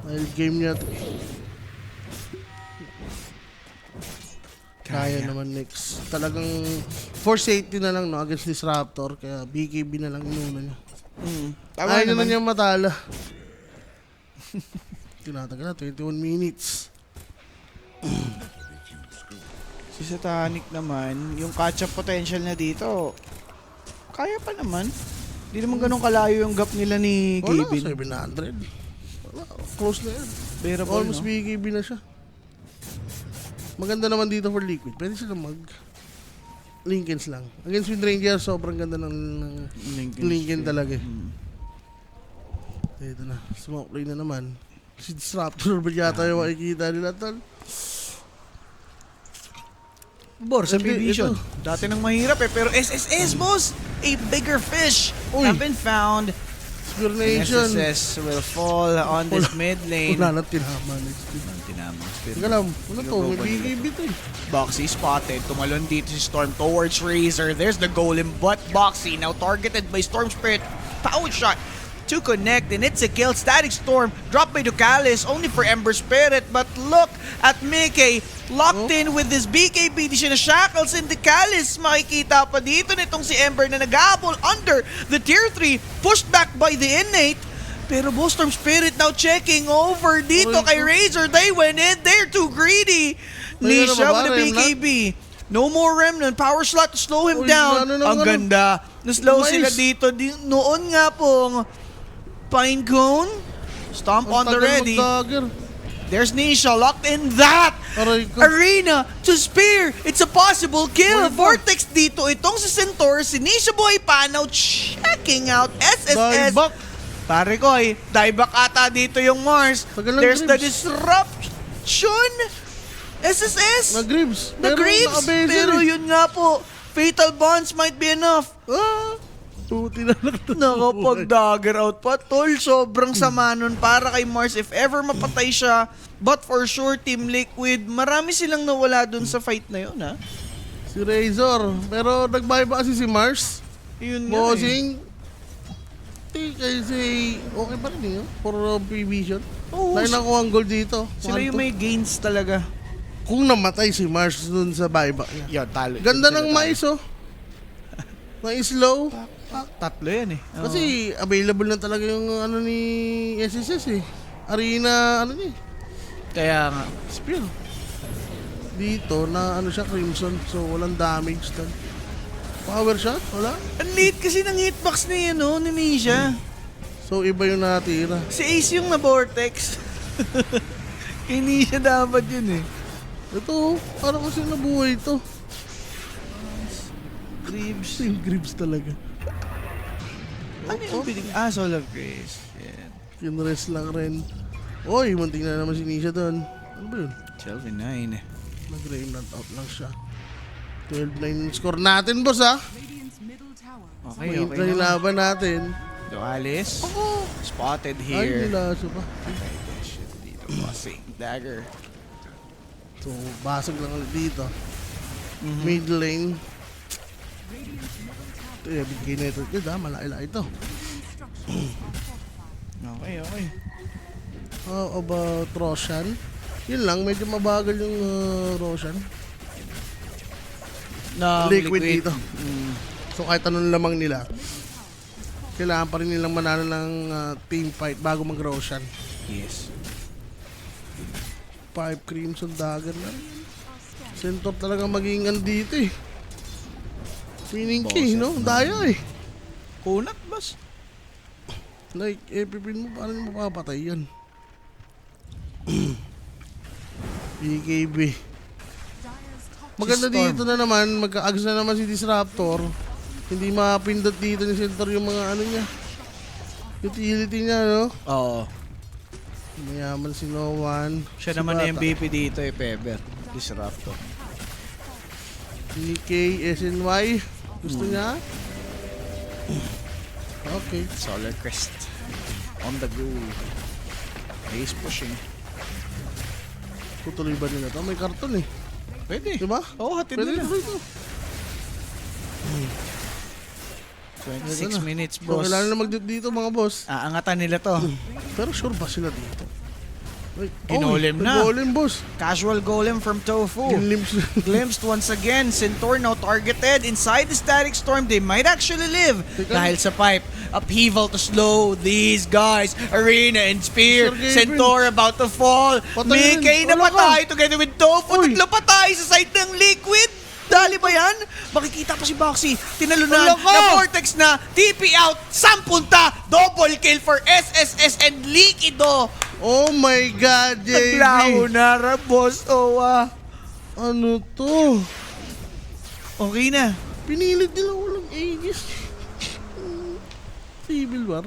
Dahil game niya to. Kaya naman next. Talagang for safety na lang no against this Raptor. Kaya BKB na lang inuna niya. Tama Ayaw na naman. niya matala. Tinatagal na 21 minutes. Si Satanic naman, yung catch-up potential na dito, kaya pa naman. Hindi naman ganun kalayo yung gap nila ni Wala, Gavin. 700. Wala, close na yan. Bearable, Almost no? BKB na siya. Maganda naman dito for Liquid. Pwede sila mag Lincolns lang. Against Windranger, sobrang ganda ng Lincoln talaga eh. Ito na. Smoke play na naman. Si Disruptor ba yata yung makikita nila tol? Bor, sa Hindi, P-Vision. ito. Dati nang mahirap eh, pero SSS, boss! A bigger fish Uy. have been found. Pure And Nation. SSS will fall on this mid lane. Wala nang tinama next team. Tinamang Teka lang. Ano to? May BKB to eh. Boxy spotted. Tumalon dito si Storm towards Razor. There's the golem, but Boxy now targeted by Storm Spirit. Power shot to connect, and it's a kill. Static Storm dropped by Ducalis, only for Ember Spirit. But look at Mickey, locked in with this BKB. Di siya na shackles, and Ducalis makikita pa dito nitong si Ember na nag-aabol under the tier 3, pushed back by the innate. Pero Storm Spirit now checking over dito kay Razor. They went in. They're too greedy. May Nisha ano ba, with the Remnant? BKB. No more Remnant. Power slot to slow him Uy, down. ano ng Ang ano? ganda. Na-slow Mais. sila dito. Noon nga pong Pinecone. Stomp on the ready. There's Nisha locked in that. Aray ko. Arena to spear. It's a possible kill. Why ba? Vortex dito. Itong si Centaur. Si Nisha Boy pa now checking out SSS. Dieback. Pare ko dieback ata dito yung Mars. Tagal ng There's the Gribbs. disruption. SSS. Nag-Gribbs. Nag-Gribbs. Pero yun nga po, fatal bonds might be enough. Ah! Tuti na lang to. Nakapag-dagger out pa. Tol, sobrang sama nun para kay Mars. If ever mapatay siya, but for sure, Team Liquid, marami silang nawala dun sa fight na yun, ha? Si Razor. Pero nag-buy ba kasi si Mars? Yun nga Bossing. Kasi okay pa rin yun. For P-Vision. Oo, Dahil nakuha ang goal dito. sila yung may gains talaga. Kung namatay si Mars dun sa buyback niya. Yan, talo. Ganda ng mais oh. Mais low. Tatlo yan eh. Oo. Kasi available na talaga yung ano ni SSS eh. Arena ano niya. Kaya nga. Spear. Dito na ano siya Crimson. So walang damage doon. Power shot? Wala? Ang late kasi ng hitbox ni Nisha. So, iba yung natira. Si Ace yung na-vortex. Hindi siya dapat yun eh. Ito, parang kasi nabuhay ito. Greaves. Yung Greaves talaga. Ano yung biling? Solar Grace. Yan. Kinrest lang rin. Oy, munting na naman si Nisha doon. Ano ba yun? 12-9. Nag-remnant out lang siya. 12-9 yung score natin, boss, ha? Okay, May okay naman. laban natin. Dualis. Spotted Ay, here. nilaso pa. Shit, dito. Bossing. Dagger. So, basag lang ulit dito. Mid lane. Ito yung bigay network yun, ha? Malaki-laki ito. Okay, okay. How about Roshan? Yun lang, medyo mabagal yung Roshan. Na Liquid dito. Mm. So kahit anong lamang nila, kailangan pa rin nilang manalo ng team fight bago mag-Roshan. Yes. 5 Crimson Dagger na. Centaur talaga maging andito eh. Meaning key, no? Daya eh. Kunat, boss. Like, epipin mo, paano nyo mapapatay yan? BKB. Maganda Si Storm. dito na naman, magka-ags na naman si Disruptor. Hindi mapindot dito ni Centaur yung mga ano niya. Utility niya, no? Oo. Mayaman si No One. Siya Si naman na Bata. MVP dito eh, Pebber. Disruptor. DK, SNY. Gusto niya? Okay. Solar Crest. On the go. Ace pushing. Tutuloy ba nila to? May karton eh. Pwede. Diba? Oo, hatid Pwede nila. tuloy to. 26 minutes, So, boss. kailangan na mag dito mga boss. Aangatan nila to. Pero sure ba sila dito? Ay, Ginolem na. Ginolem, boss. Casual golem from Tofu. Ginlims. Glimpsed once again. Centaur now targeted inside the static storm. They might actually live Teka. dahil sa pipe. Upheaval to slow these guys. Arena and Spear. Sir Gabriel. Centaur about to fall. Patay Mickey rin. na Wala ka. patay together with Tofu. Uy. Tatlo patay sa side ng Liquid. Dali ba yan? Makikita pa si Boxy. Tinalunan Wala ka. na Vortex na. TP out. Sampunta. Double kill for SSS and Liquido. Oh my God, JB. Naglaho na, boss. Owa. Ano to? Okay na. Pinilit nila walang aegis. Civil War.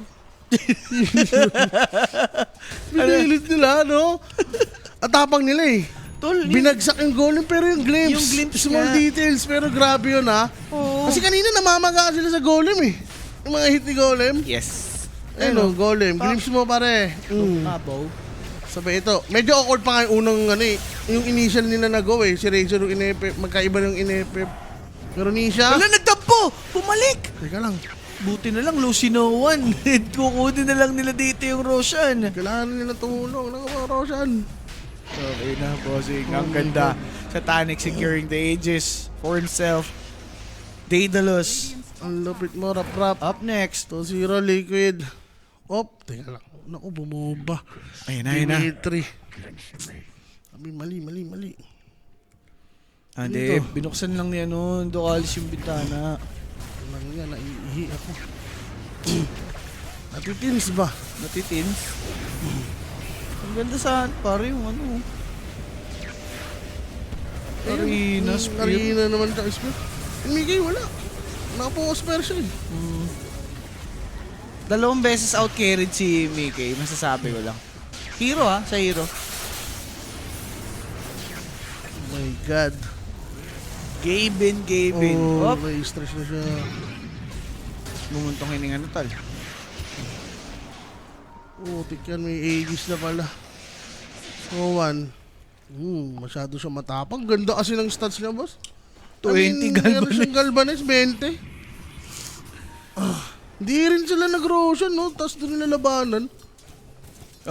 Pinilit nila, no? At tapang nila eh. Tol, Binagsak yung golem pero yung glimpse. Yung glimpse Small nga. details pero grabe yun ha. Oo. Kasi kanina namamaga sila sa golem eh. Yung mga hit ni golem. Yes. Ayun o, golem. Glimpse mo pare. Mabaw. Sabay ito. Medyo awkward pa nga yung unang ano eh. Yung initial nila na go eh. Si Razor yung inepep. Magkaiba yung inepep. Pero Nisha. Wala, nagtampo! Bumalik! Teka lang. Buti na lang, Lucy no one. Kukunin na lang nila dito yung Roshan. Kailangan nila tumulong ng mga Roshan. Okay na, bossing. Ang ganda. Satanic securing the ages for himself. Daedalus. Ang lupit mo, rap-rap. Up next. 2-0 Liquid. Op, teka lang. Naku, bumaba. Ayun na, ayun na. Dimitri. Sabi, mali. Hindi, Dito. binuksan lang ni ano, Dualis yung bintana. Lang yan, naiihi ako. Natitins ba? Natitin. Ang ganda saan, pare yung ano. Arena, Spear. Arena naman siya, Spear. Yung Mickey, wala. Nakapo-spare siya eh. 2 beses out-carried si Mickey, masasabi ko lang. Hero sa hero. Oh my God. Gabin. Oh, Op. may stress na siya. Bumuntong hininga na tal. Oh, tikyan, may Aegis na pala. So, 1. Masyado siya matapang. Ganda kasi ng stats niya, boss. 20 Meron siyang Galvanize, 20. Hindi rin sila nag-Roshan, no? Tapos doon nila labanan.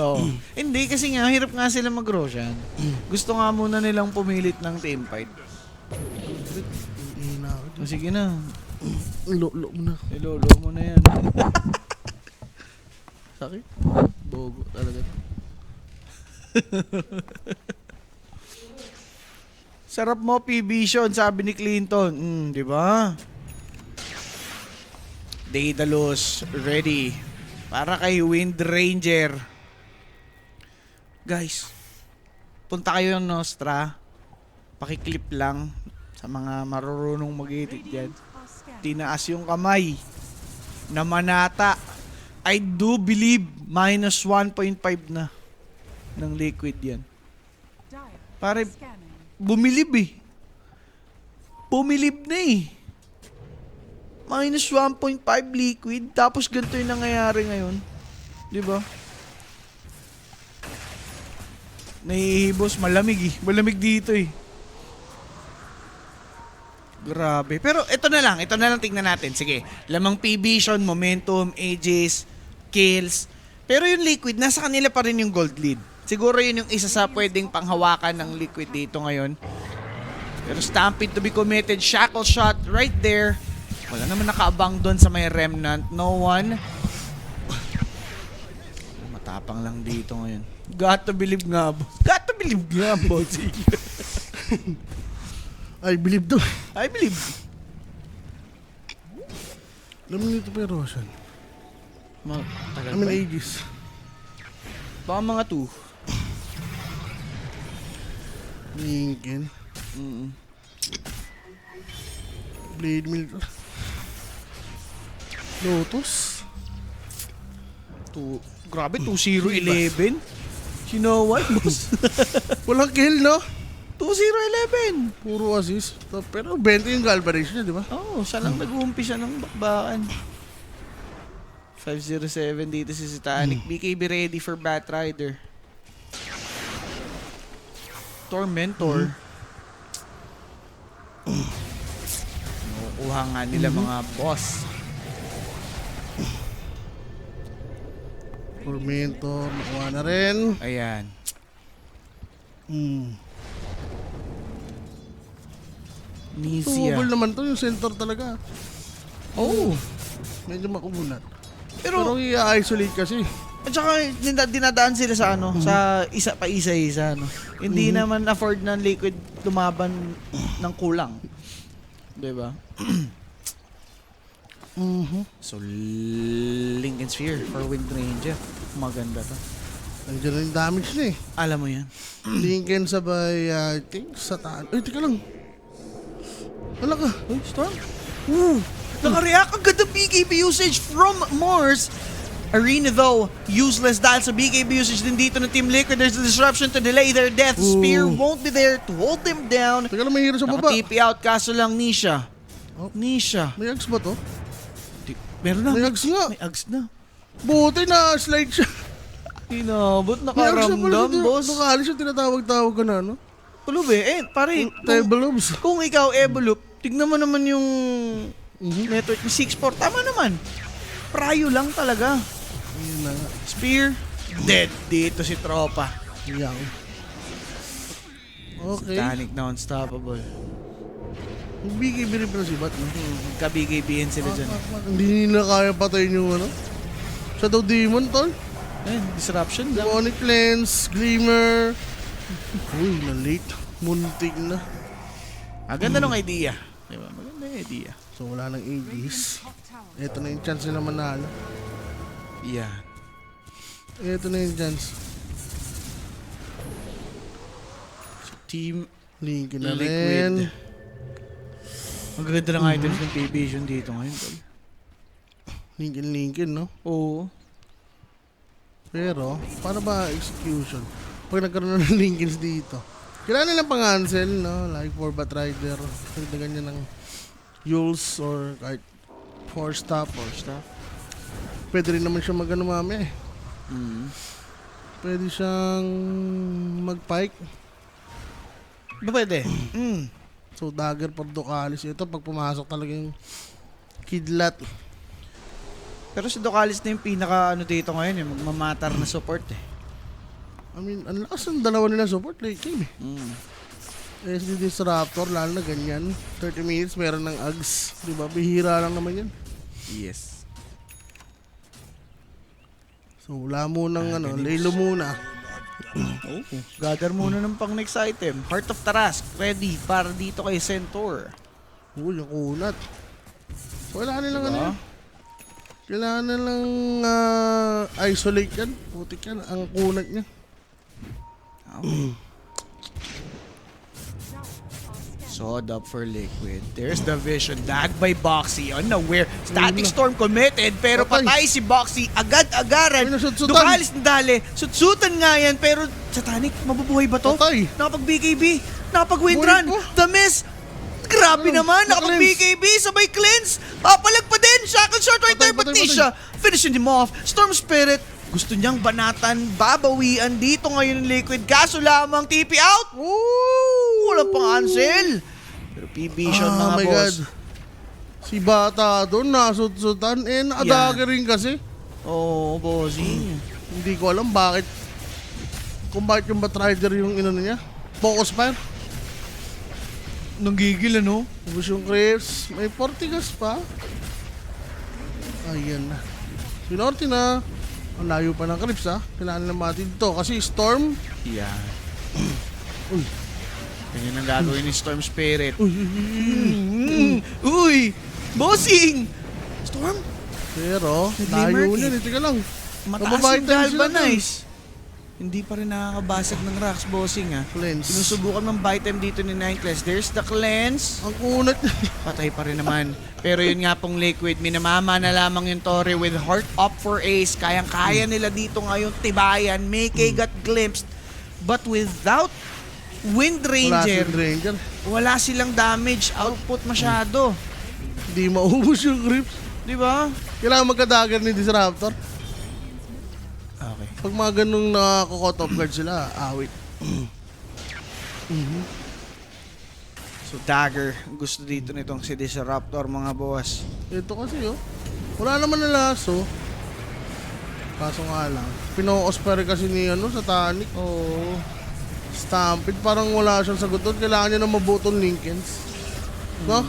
Oo. Hindi, kasi nga, hirap nga sila mag-Roshan. Gusto nga muna nilang pumilit ng team fight. Ina ako dyan. Sige na. Lo mo na. Ilolo mo na yan. Sakit. Bogo talaga. Sarap mo, P-Vision, sabi ni Clinton. Di ba? Daedalus, ready. Para kay Wind Ranger. Guys, punta kayo ng Nostra. Pakiklip lang sa mga marurunong mag-edit dyan. Tinaas yung kamay na manata. I do believe minus 1.5 na ng liquid yan. Pare, bumilib eh. Bumilib na eh. Minus 1.5 liquid, tapos ganito yung nangyayari ngayon. Di ba? Nahihibos, malamig eh. Malamig dito eh. Grabe. Pero ito na lang tingnan natin. Sige, lamang P-Vision, momentum, ages, kills. Pero yung liquid, nasa kanila pa rin yung gold lead. Siguro yun yung isa sa pwedeng panghawakan ng liquid dito ngayon. Pero Stampede to be committed, shackle shot right there. Wala naman nakaabang doon sa may remnant. No one. Matapang lang dito ngayon. Got to believe nga, boss. Got to believe nga, boss. I believe daw. I believe. Alam mo nito pa yung Roshan. Tagal I mean, pa. ages. Baka mga 2. Lincoln. Blade Mill. Lotus. Grabe, 2-0-11. You know what, boss? Walang kill, no? 2-0-11. Puro assist. Pero 20 yung Galvanish niya, di ba? Oo, siya lang nag-uumpisa ng bakbakan. 5-0-7 dito si Titanic. BKB ready for Batrider. Tormentor. Nakukuha nga nila mga boss. Tormentor, nakuha na rin. Ayan. Nisia. Tumubol naman to, yung center talaga. Oh. Medyo makubulat. Pero Pero i-isolate kasi. at saka dinadaan sila sa ano, sa isa-isa, no. Hindi naman afford ng liquid lumaban ng kulang. 'Di ba? So Lincoln Sphere for Wind Ranger. Maganda to. Nandiyan na yung damage na eh. Alam mo 'yan. Lincoln sabay, I think, Satan. Ay, tika lang. Wala ka. Uy, Storm. Naka-react ang ganda BKB usage from Mars. Arena though, useless dahil sa BKB usage din dito ng Team Liquid. There's a disruption to delay their death. Spear won't be there to hold them down. Teka lang, may hero sa baba. Naka-TP out, kaso lang Nisha. Oh. Nisha. May ags ba to? Meron na. May ags nga. May ags na. Buti na slide siya. Inabot, May ags na pala nakaramdam, siya. boss. Nakahalis siya, tinatawag-tawag ka na, no? Pulube, pare. Table lobes. Kung ikaw, Evolup, tignan mo naman yung network ni 6-4. Tama naman. Prayo lang talaga. Ayun na nga. Spear, dead dito si Tropa. Yang. Okay. Titanic na unstoppable. BKB rin pala si Bat, no? Kabigay-bihin sila dyan. Hindi nila kaya patayin yung ano. Shadow Demon, tol. Ayun, disruption lang. Demonic Lens, Glimmer. Uy, na-late. Muntik na. Ganda ng idea. Diba? Maganda yung idea. So wala nang Aegis. Ito na yung chance nila manalo. Yeah. Ito na yung chance. Team Lincoln na Liquid. rin. Ang ganda ng items ng P-Vision dito ngayon, tol. Lincoln, no? Oo. Pero, paano ba execution? Pag nagkaroon na ng Lincolns dito. Kailangan nilang pang-cancel, no? Like for Batrider. Pagdagan niya ng Yules or kahit Force Stop. Pwede rin naman siya mag-ano mami eh. Pwede siyang mag-pike. Ba pwede? So, dagger for Ducalis. Ito, pag pumasok talaga yung Kidlat. Pero si Ducalis na yung pinaka dito ngayon, yung magmamatar na support eh. I mean, ang lakas ng dalawa nila support late game eh. SD Disruptor, lalo na ganyan. 30 minutes, meron ng Ags. Diba? Bihira lang naman yan. Yes. So, wala munang Laylo muna. Gather muna ng pang next item. Heart of Tarask, ready para dito kay Centaur. Yung kunat. So, wala nilang Diba? ano. Kailangan na lang isolate yan. Putik yan. Ang kunat niya. Sawed up for Liquid. There's the vision. Dag by Boxy. Unaware. Static Storm committed. Pero patay si Boxy. Agad-agaran. Ay, nasutsutan. Dukalis na dali. Sutsutan nga yan. Pero Satanic, mabubuhay ba to? Patay. Nakapag-BKB. Nakapag-wind Buhay run. pa. The miss. Grabe naman. Nakapag-BKB. Sabay cleanse. Papalag pa din. Shackle short right there. But Patay, patay, Nisha. Finishing him off. Storm Spirit. Gusto niyang banatan, babawian dito ngayon ng Liquid. Kaso lamang TP out. Walang pang cancel. Pero PB shot mga my boss. God. Si Bata doon, nasutsutan. Nakadagger rin kasi. Oo, bossing. Hindi ko alam bakit. Kung bakit yung Batrider yung inano niya. Focus fire. Nanggigil ano? Ubus yung Crips. May Portigas pa. Ayan na. Sinorti na. Ang layo pa ng Crips ha. Kailangan na natin to. Kasi Storm. Yeah. Uy. Ganyan ang gagawin ni Storm Spirit. Uy. Uy! Bossing! Storm? Pero, Nag-glimmer layo eh. niya. Tika lang. Mataas Mababait yung tayo sila galvanize. Hindi pa rin nakakabasag ng rocks, bossing ah. Cleanse. Sinusubukan ng item dito ni Nineclass. There's the cleanse. Ang kunat niya. Patay pa rin naman. Pero yun nga pong Liquid, minamama na lamang yung Torre with heart up for ace. Kayang-kaya nila dito ngayon tibayan. Mickey got glimpsed. But without Wind Wala si Ranger, Ranger. wala silang damage output masyado. Hindi maubos yung Crips. Di ba? Kailangan magka-dagger ni Disruptor. Okay. Pag mga ganung nakaka-cut off guard sila, awit. So Dagger, gusto dito nitong si Disruptor mga boss. Ito kasi wala naman na laso. Kaso nga lang, pino-osper kasi ni Satanic. Oo. Stampede, parang wala siyang sagot doon. Kailangan niya ng mabutong Linkens. No?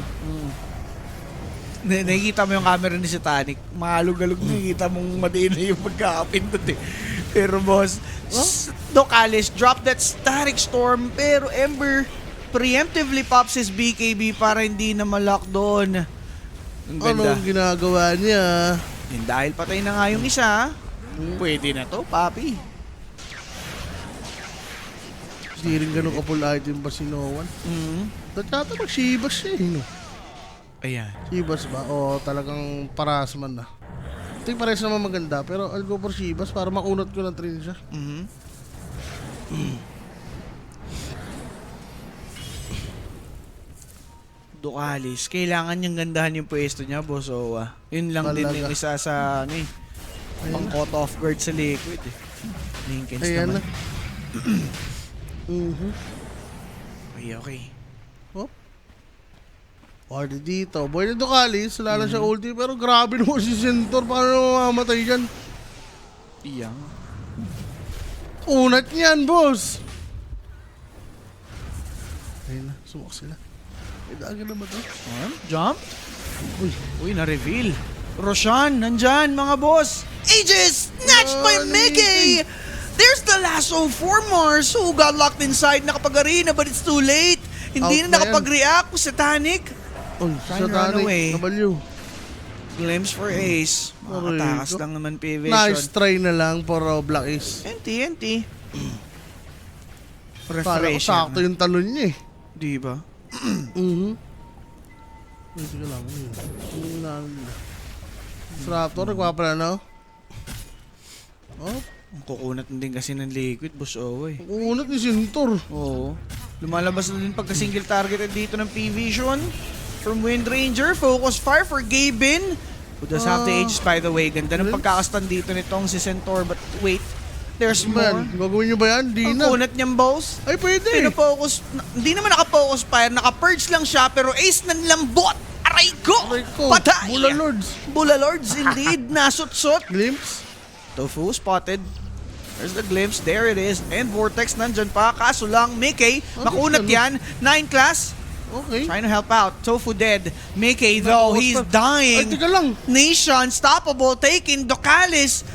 Nakikita mo yung camera ni Satanic. Mahalog-alog, nakikita mong madiin na yung pagka-pindot eh. Pero boss, Docalis drop that Static Storm. Pero Ember preemptively pops his BKB para hindi na ma-lock doon. Ang ganda. Anong ginagawa niya? Yan, dahil patay na nga yung isa, pwede na to, papi. Hindi rin ganun ka-full item ba si Noan? Dati mag-Shibas siya no? Ayan. Shibas ba? O talagang parasman na. Ito yung pares naman maganda, pero I'll go for Shibas para makunat ko ng train siya. Ducalis, kailangan niyang gandahan yung pwesto niya, boss Owa. Yun lang din Talaga. yung isa sa pang caught off guard sa Liquid eh. Linkens Ayan naman. na. Okay. Oh. Party dito. Boy na Ducalis, wala lang siya ulti, pero grabe naman si Centaur. Paano mamamatay dyan? Iyang. Unat niyan, boss! Ayun na, sumok sila. May dagger na ba ito? Jump? Uy, na-reveal. Roshan, nandyan mga boss. Aegis, snatched by Mickey! There's the lasso for Mars who got locked inside. Nakapag-arena but it's too late. Hindi Out na na nakapag-react. Satanic. Uy, Trying to run away. Satanic, W. Glimpse for Ace. Makatakas lang naman P-Vision. Nice try na lang for Black Ace. NT. Kala ko sakto yung talon niya eh. Di ba? Sige lang. Raptor, nagpapala na. Oh, Ang kukunat na din kasi ng Liquid, boss Owa eh. unat ni Centaur. Oo. Lumalabas na din pagka single targeted dito ng P-Vision. From Wind Ranger, focus fire for Gabin. Who does have the Aegis by the way. Ganda ng pagkakastan dito nitong si Centaur. But wait, there's more. Man, gagawin niyo ba yan? Di Ang na. kunat niyang boss. Ay, pwede. Pinafocus, hindi naman naka-focus fire, naka-purge lang siya, pero ace ng lambot. Aray ko! Aray ko. Patay! Bula Lords. Bula Lords, indeed. Nasutsot. Glimpse. Tofu spotted. There's the glimpse. There it is. And Vortex nandyan pa. Kaso lang, Mickey, makunat yan. 9 class. Okay. Trying to help out. Tofu dead. Mickey, though, he's Ay, dying. teka lang. Nation, unstoppable, taking Docalis.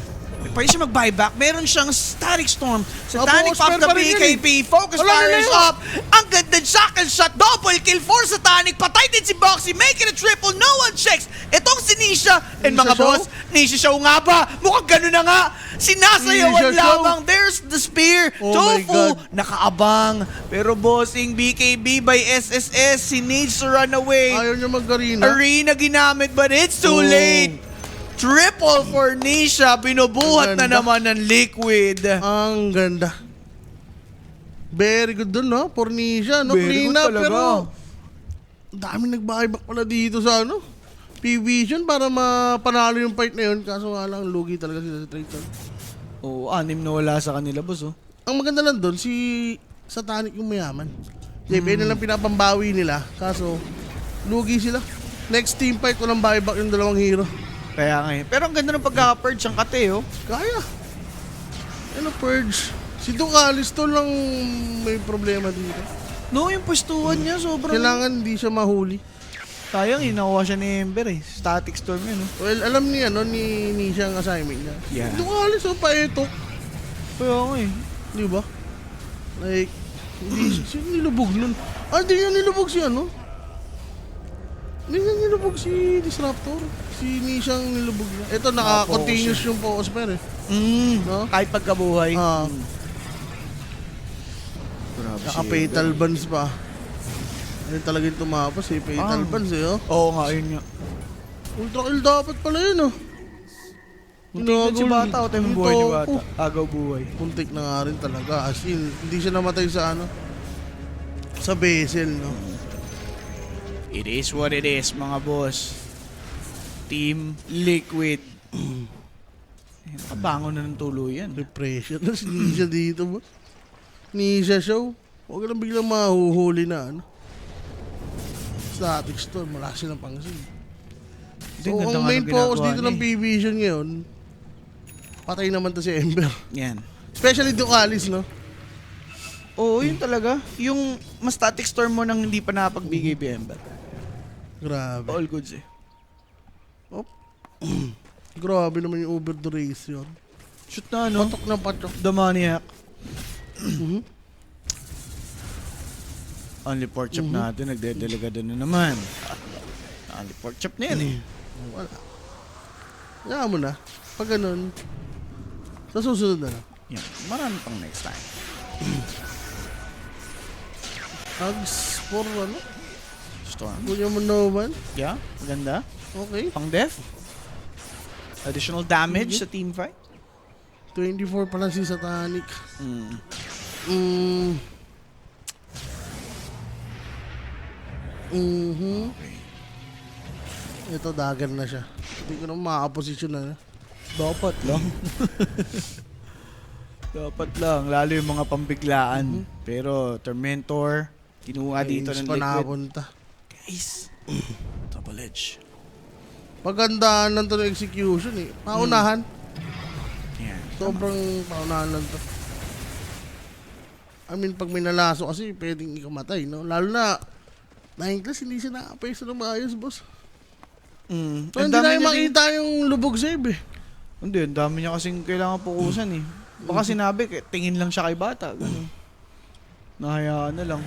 pwede siya mag-buyback. Meron siyang Static Storm. Oh, Satanic focus Pop fire the pa rin yun BKB. Focus Wala fire na is yun. up. Ang ganda shackle shot. Double kill for Satanic. Patay din si Boxy. Make it a triple. No one checks. Itong si Nisha. And Nisha mga Show? boss, Nisha Show nga ba? Mukhang gano'n na nga. Sinasayawan Nisha Show? lamang. There's the spear. Oh my Tofu. God. Nakaabang. Pero bossing BKB by SSS. Si needs to run away. Ayaw niya mag-arena. Arena ginamit but it's too Oh. late. Triple for Nisha. Binubuhat na Ang ganda. naman ng Liquid. Ang ganda. Very good dun, no? For Nisha, no? Very Clean good up, talaga. pero dami nag-buyback pala dito sa ano? P-Vision para mapanalo yung fight na yun. Kaso nga lang, lugi talaga sila sa Triton. Oo, 6 na wala sa kanila, boss. Oh. Ang maganda lang doon, si Satanic yung mayaman. JP na lang pinapambawi nila. Kaso, lugi sila. Next team fight, walang buyback yung dalawang hero. Kaya nga eh. Pero ang ganda ng pagka-purge ang kate, oh. Kaya. Ano, Purge? Si Ducalis to lang may problema dito. No, yung pwestuhan niya, sobrang... Kailangan hindi siya mahuli. Sayang, inakuha siya ni Ember eh. Static Storm yun, oh. Well, alam niya, no, ni Nisha ang assignment niya. Yeah. Ducalis, oh, paetok. Kaya nga eh. Di ba? Like, hindi siya nilubog nun. Ah, hindi niya nilubog si ano? Hindi niya nilubog si Disruptor. Si Nishang nilubog niya. Ito, naka-continuous yung focus pair eh. No? Kahit pagkabuhay. Ah, Grabe si naka-fatal buns pa. Ayun talaga yung tumapos eh. Fatal buns eh, oh. Oo nga, yun nga. Ultra kill dapat pala yun, oh. Muntik si bata o tayo Yung buhay ni topo. bata. Agaw buhay. Puntik na nga rin talaga. As in, hindi siya namatay sa ano? Sa bezel, no? It is what it is, mga boss. Team Liquid. Nakabangon na ng tuluyan. Depression na si Nisha dito, boss. Nisha show. Huwag ka lang biglang mahuhuli na, ano? Static Storm, wala silang pangsin. So, Ganda ang nga main nung focus ginagawa dito niya ng P-Vision ngayon, patay naman to si Ember. Yan. Especially Ducalis, no? Oo, yun talaga. Yung mas static storm mo nang hindi pa nakapag-BKB Ember. Grabe. All goods eh. Oh. Grabe naman yung over duration. Shoot na ano? Patok na patok. The Maniac. Only pork chop natin, nagdedelegado na naman. Only pork chop na yan eh. Wala. Kaya mo na. Pag ganun, sa susunod na lang. Yan. Marami pang next time. Hugs for ano? Storm. Kunya mo naman. Yeah, maganda. Okay. Pang death. Additional damage sa team fight. 24 pa lang si Satanic. Mm. Ito, dagger na siya. Hindi ko na makaposisyon na. Dapat lang. Dapat lang. Lalo yung mga pambiglaan. Pero Tormentor, kinuha dito ng pa liquid. napunta. Guys, double edge. Pagandaan lang to ng execution eh. Paunahan. Yan. Sobrang paunahan lang to. I mean, pag may nalaso kasi, pwedeng ikamatay, no? Lalo na, 9 class, hindi siya nakapwesto ng maayos, boss. So, Ang hindi dami na niya makita yung lubog save eh. Hindi, ang dami niya kasing kailangan pukusan eh. Baka sinabi, tingin lang siya kay bata. Ganun. Nahayaan na lang.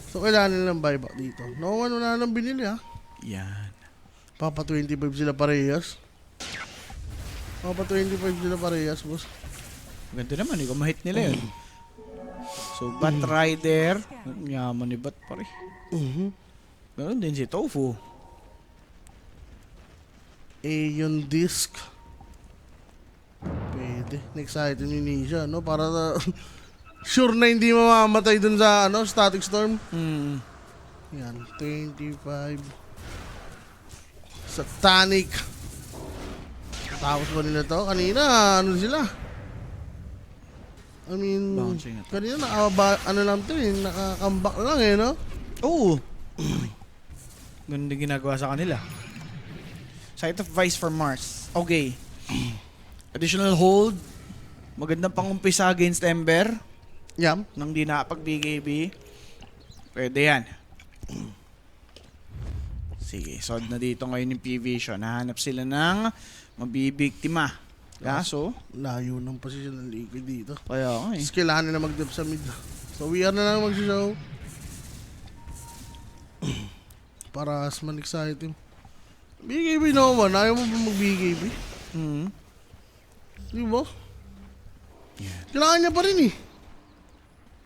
So, kailangan nilang buyback dito. No one, wala nang binili, ha? Yan. Papa 25 sila parehas. Papa 25 sila parehas, boss. Ganda naman, ikaw mahit nila yun. So, Bat Rider. Yaman ni Bat pare. Ganun din si Tofu. Yung disc. Pwede. Next item ni Nisha, no? Para sure na hindi mamamatay dun sa ano, Static Storm. Yan, 25. Satanic. Tapos ba nila to? Kanina, ano sila? I mean, Bouncing na to. kanina ano lang to eh, nakakambak lang eh, no? Oo. Ganun din ginagawa sa kanila. Site of Vice for Mars. Okay. Additional hold. Magandang pangumpisa against Ember. Yam. Nang di nakapag-BKB. Pwede yan. Sige, sod na dito ngayon yung P-Vision. Nahanap sila ng mabibiktima. Kaso, Layo ng posisyon ng Liquid dito. kaya nga eh. Tapos kailangan nila mag-dep sa mid. So we are na lang mag-show. Para as man exciting. BKB naman, ayaw mo ba mag-BKB? Mm. Di ba? Kailangan niya pa rin eh.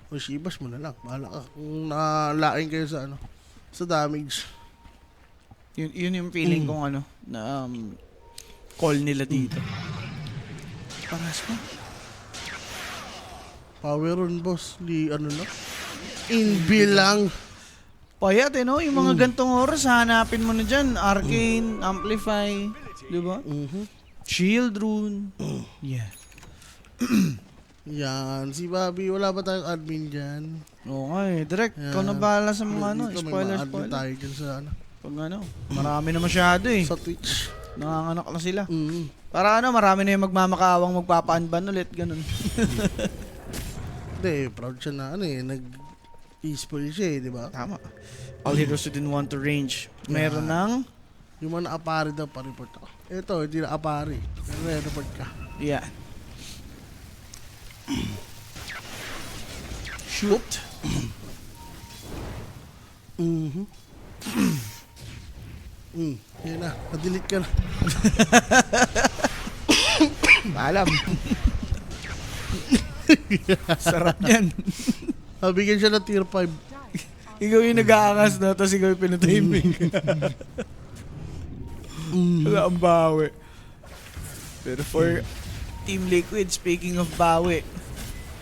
O Shibas mo na lang. Bahala ka. Kung nalain kayo sa ano, sa damage. Yun yung feeling kong ano, na call nila dito. Paras mo. Power on boss. Di ano na. Inbilang. Payat eh, no? Yung mga gantong oras, hanapin mo na dyan. Arcane, Amplify, di ba? Shield Rune. Yeah. Yan. Si Bobby, wala ba tayong admin dyan? Oo nga eh. Direct, Yan. ikaw na bahala sa mga ano, Dito may spoiler. ma-admin tayo dyan sa ano. Pag ano, marami na masyado eh. Sa Twitch. Nanganganak na sila. Para ano, marami na yung magmamakawang magpapa-unban ulit, ganun. Hindi, proud siya na ano eh. Nag-e-spoil siya eh, di ba? Tama. All heroes who didn't want to range. Meron ng, Yung mga na-apari daw, pa-report ako. Ito, hindi na-apari. Pero report ka. yeah. Shoot. Yan na, na-delete ka na. Alam. Sarap yan. Nabigyan siya ng tier 5. Ikaw yung nag-aangas na, tapos ikaw yung pinatiming. Wala ang bawi. Pero for Team Liquid, speaking of bawi,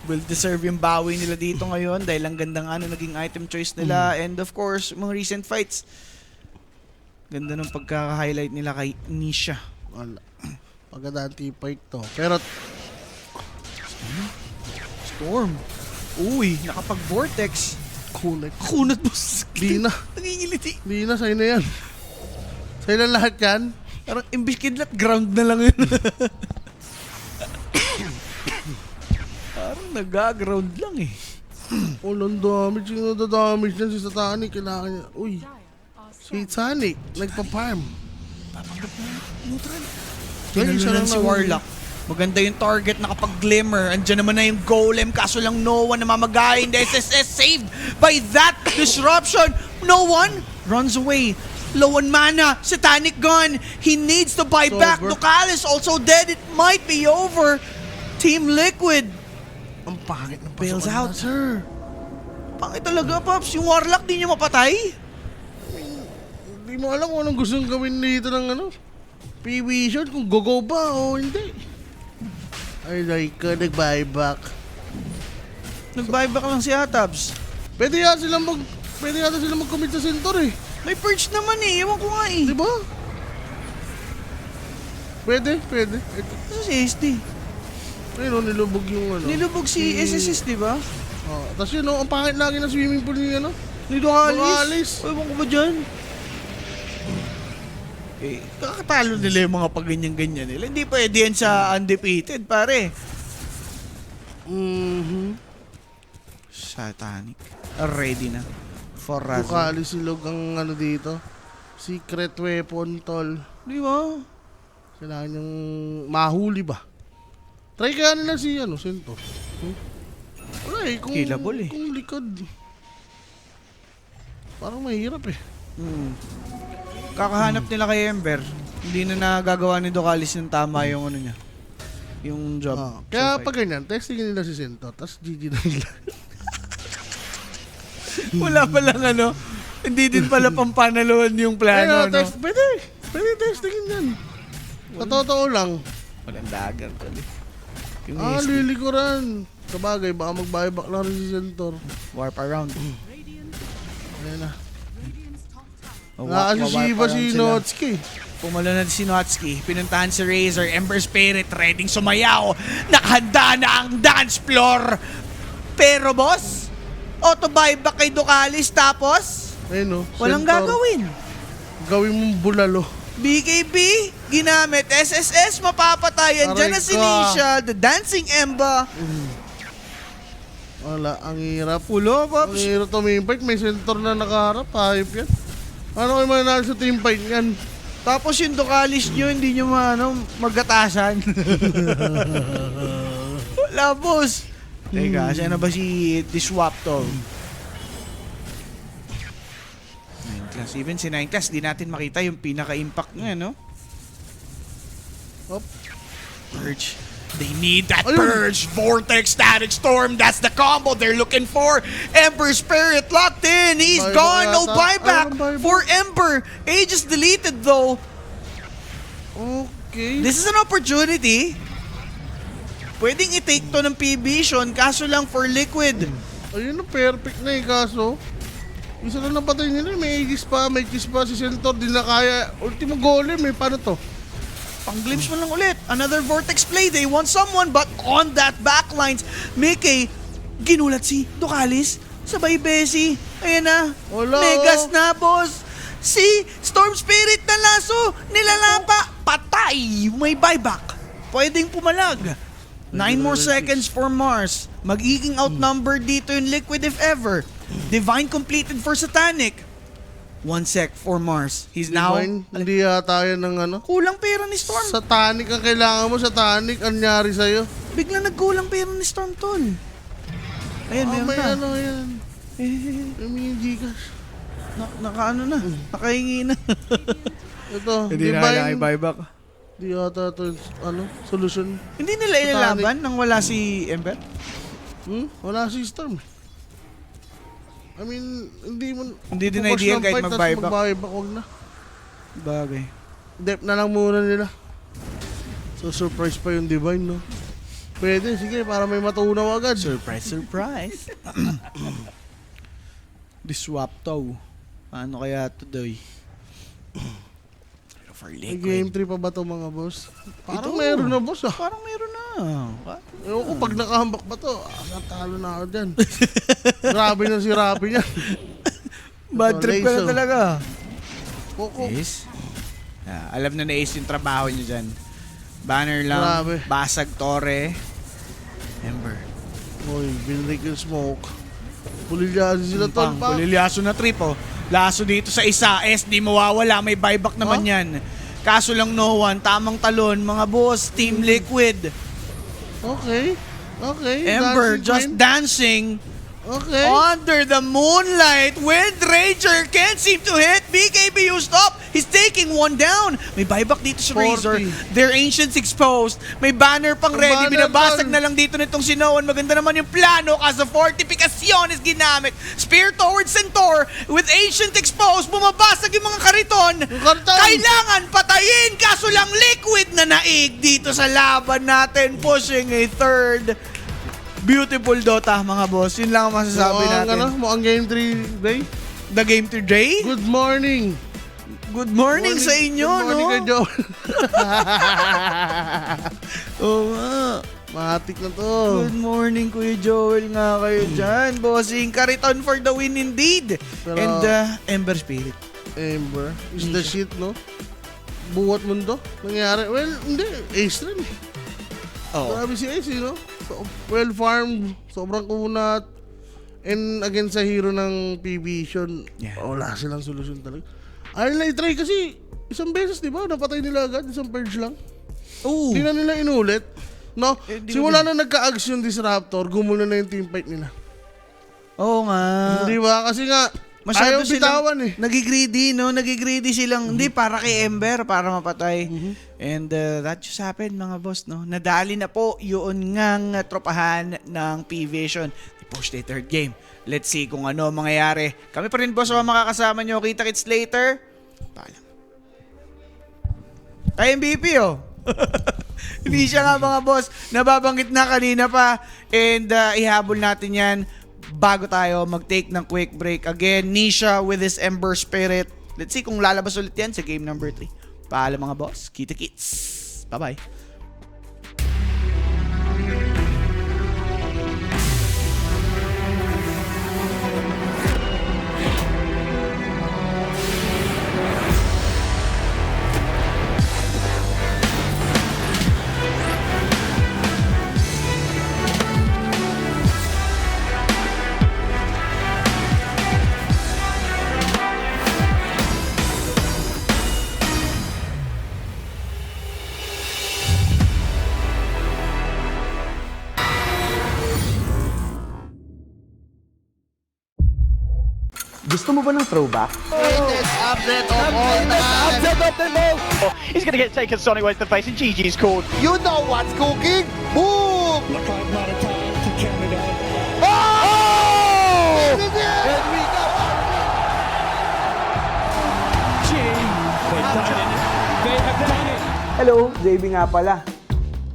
will deserve yung bawi nila dito ngayon dahil ang gandang ano naging item choice nila. And of course, mga recent fights. Ganda ng pagkaka-highlight nila kay Nisha. Wala. Pagkadaan fight to. Pero, Storm. Uy, nakapag-vortex. kunat. Kunat mo. Di na. Nangingiliti. Di na, sa'yo na yan. Sa'yo na lahat yan. Parang imbis kidlat, ground na lang yun. Parang nag-ground lang eh. Walang damage. Yung nadadamage niyan si Satanic. Kailangan niya. Uy. Si Satanic. Nagpa-farm. Papanggap na neutral. Ay, isa Kinalunan lang si nahuli. Warlock. Maganda yung target nakapag-glimmer. Andyan naman na yung golem. Kaso lang no one na mamagaling. The SSS saved by that disruption. No one runs away. Low on mana. Satanic gone. He needs to buy It's back. over. Ducalis also dead. It might be over. Team Liquid Ang pangit ng bails pasokan out. na, sir. Pangit talaga, Pops. Yung Warlock di niya mapatay. Hindi mo alam kung anong gustong gawin dito ng ano. PV shot kung go ba o hindi. Ay, like, nag-buyback. Nag-buyback lang si Atabs. Pwede yata silang mag-commit sa center eh. May purge naman eh. Ewan ko nga eh. Di ba? Pwede. Ito. Ano si SD? Ayun o, nilubog yung ano. Nilubog si SSS, di ba? Oh, tapos yun o, ang pangit lagi ng swimming pool ni ano. Ni Ducalis. Ducalis. Ewan ko ba dyan? Eh, kakatalo nila yung mga pag-ganyan-ganyan nila. Hindi pwede yan sa undefeated, pare. Satanic. Ready na. For Razzle. Bukali silog ang ano dito. Secret weapon, tol. Di ba? Kailangan niyang mahuli ba? Try kaya nila si ano, Sento. Wala eh, Killable eh. Kung likod. Parang mahirap eh. Kakahanap nila kay Ember. Hindi na nagagawa ni Ducalis ng tama yung ano niya. Yung job. Ah, kaya So, pag ganyan, testing nila si Sento, tapos GG na nila. wala pa lang ano. Hindi din pala pampanaluan yung plano, no? Pwede testingin yan. Sa totoo lang. Walang dagger tali. Yung SD, Lilikuran. Sabagay, baka mag-buyback lang rin si Sentor. warp around. Ayan na. Wa-warp Nakasisiba around si sila. Notski. Pumalo na si Notsky. Pinuntahan si Razor. Ember Spirit ready sumayaw. Nakahanda na ang dance floor. Pero boss, auto buyback kay Ducalis tapos Ayun o. walang Sentor, gagawin. Gawin mong bulalo. BKB, ginamit. SSS, mapapatayan. Diyan na si Aray ka. Nisha, the Dancing Ember. Wala, ang hirap. Pulo, Ang Pops. hirap team fight. May Sentor na nakaharap. Hayop yan. Ano kayo mananalo sa team fight yan? Tapos yung Ducalis nyo, hindi nyo magatasan. Wala, boss. Teka, siya na ba si Disruptor? 9 class. Even si 9 class, di natin makita yung pinaka-impact niya, no? Hop. Purge. They need that Ayun. Purge. Vortex, Static Storm. That's the combo they're looking for. Ember Spirit locked in. He's Buyback gone. No yata. buyback Ayun, buyback. for Ember. Aegis deleted though. Okay. This is an opportunity. Pwedeng i-take to ng P-Vision, kaso lang for Liquid. Ayun na, perfect na kaso. Isa lang napatay nila, may Aegis pa, may Kiss pa, si Centaur, di na kaya. Ultimo golem paano to? Pang-glimpse mo lang ulit. Another Vortex play. They want someone, but on that backlines, Mickey, ginulat si Ducalis. Sabay Bessie. Ayan na. Wala, Megas oh. na, boss. Si Storm Spirit na laso. Nilalapa. Patay. May buyback. Pwedeng pumalag. 9 more seconds for Mars. Magiging outnumbered dito yung Liquid if ever. Divine completed for Satanic. 1 sec for Mars. He's now... Divine, hindi yata yan ng Kulang pera ni Storm. Satanic ang kailangan mo, Satanic, ang nyari sa'yo. Biglang nagkulang pera ni Storm, tol. Ayun, meron May na. yan. Eh, May Gcash. nakaano na. Nakahingi na. Ito, Hindi na Divine. kailangan i-buyback. Di yata ito, solution. Hindi nila ilalaban nang wala si Ember? Wala si Storm. I mean, hindi mo... Hindi din focus ideal ng kahit fight, tas mag-buyback. Mag-buyback, wag na. Bagay. Dep na lang muna nila. So, surprise pa yung Divine, no? Pwede, sige, para may matunaw agad. Surprise, surprise. Diswapto. Paano kaya to, Doy? For May Liquid. game 3 pa ba to mga boss? Parang Ito. meron na, boss, ah. Parang meron na. Ewan ko, pag nakahambak ba to, talo na ako dyan. Grabe na si Rappi niya. Bad trip ka na Lazo. talaga. Koko. Ace? Alam na Ace yung trabaho niyo dyan. Banner lang. Grabe. Basag Torre. Ember. Uy, binrik yung smoke. Pulilyasin sila tol pa. Pulilyaso na trip, oh. Laso dito sa isa. Di mawawala. May buyback naman yan. Kaso lang no one. Tamang talon. Mga boss. Team Liquid. Okay. Okay. Ember Dancing just Queen. dancing. Okay. Under the moonlight, Wind Ranger can't seem to hit. BKB used up. He's taking one down. May buyback dito sa 40. Razor. Their Ancients exposed. May banner pang Ang ready. banner, Binabasag tol. na lang dito nitong Sinoan. Maganda naman yung plano. Kaso fortification is ginamit. Spear towards Centaur. With Ancient exposed, bumabasag yung mga kariton. Yung kariton. Kailangan patayin. Kaso lang Liquid na naig dito sa laban natin. Pushing a third. Beautiful Dota, mga boss. Yun lang ang masasabi natin. Mukhang game 3 day. The game today? Good morning. Good morning sa inyo, Good morning no? kay Joe. Oo nga. Matik na to. Good morning, Kuya Joel nga kayo dyan. Bossing, Kariton for the win indeed. Pero- And Ember Spirit. Ember is the shit, no? Buwat mundo. Nangyari. Well, hindi. Ace rin. Grabe si Ace, no? So, well farmed. Sobrang kunat. And again sa hero ng P-Vision, Yeah. wala silang solusyon talaga. Ayun lang i-try kasi isang beses, di ba? Napatay nila agad. Isang purge lang. Oh. Hindi na nila inulit. No? di Simula na nagka-ags yung Disruptor, gumulo na yung teamfight nila. Oo nga. Di ba? Kasi nga, Masyado ayaw bitawan eh. Nagigreedy, no? Nagigreedy silang, hindi, para kay Ember, para mapatay. And that just happened, mga boss, no? Nadali na po yun ngang tropahan ng P-Vision. They pushed their third game. Let's see kung ano ang mangyayari. Kami pa rin, boss, ang makakasama nyo. Kita-kits later. Paalam. Tayo MVP, oh. Hindi siya nga, mga boss. Nababanggit na kanina pa. And ihabol natin yan bago tayo mag-take ng quick break. Again, Nisha with his Ember Spirit. Let's see kung lalabas ulit yan sa game number 3. Paalam, mga boss. Kita-kits. Bye-bye. Gusto mo ba ng throwback? Update of all time. He's going to get taken Sonic Way to the face, and Gigi's called. You know what's cooking? Boom! Hello, JB nga pala.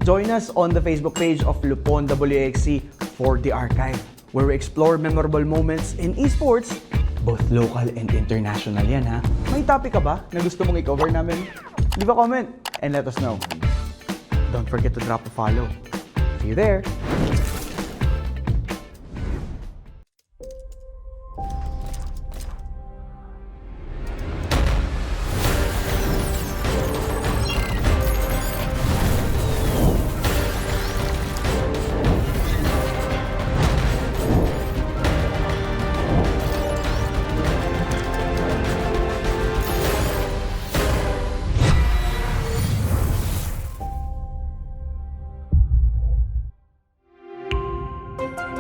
Join us on the Facebook page of Lupon WXC for the archive, where we explore memorable moments in esports, both local and international yan ha. May topic ka ba na gusto mong i-cover namin? Leave a comment and let us know. Don't forget to drop a follow. See you there!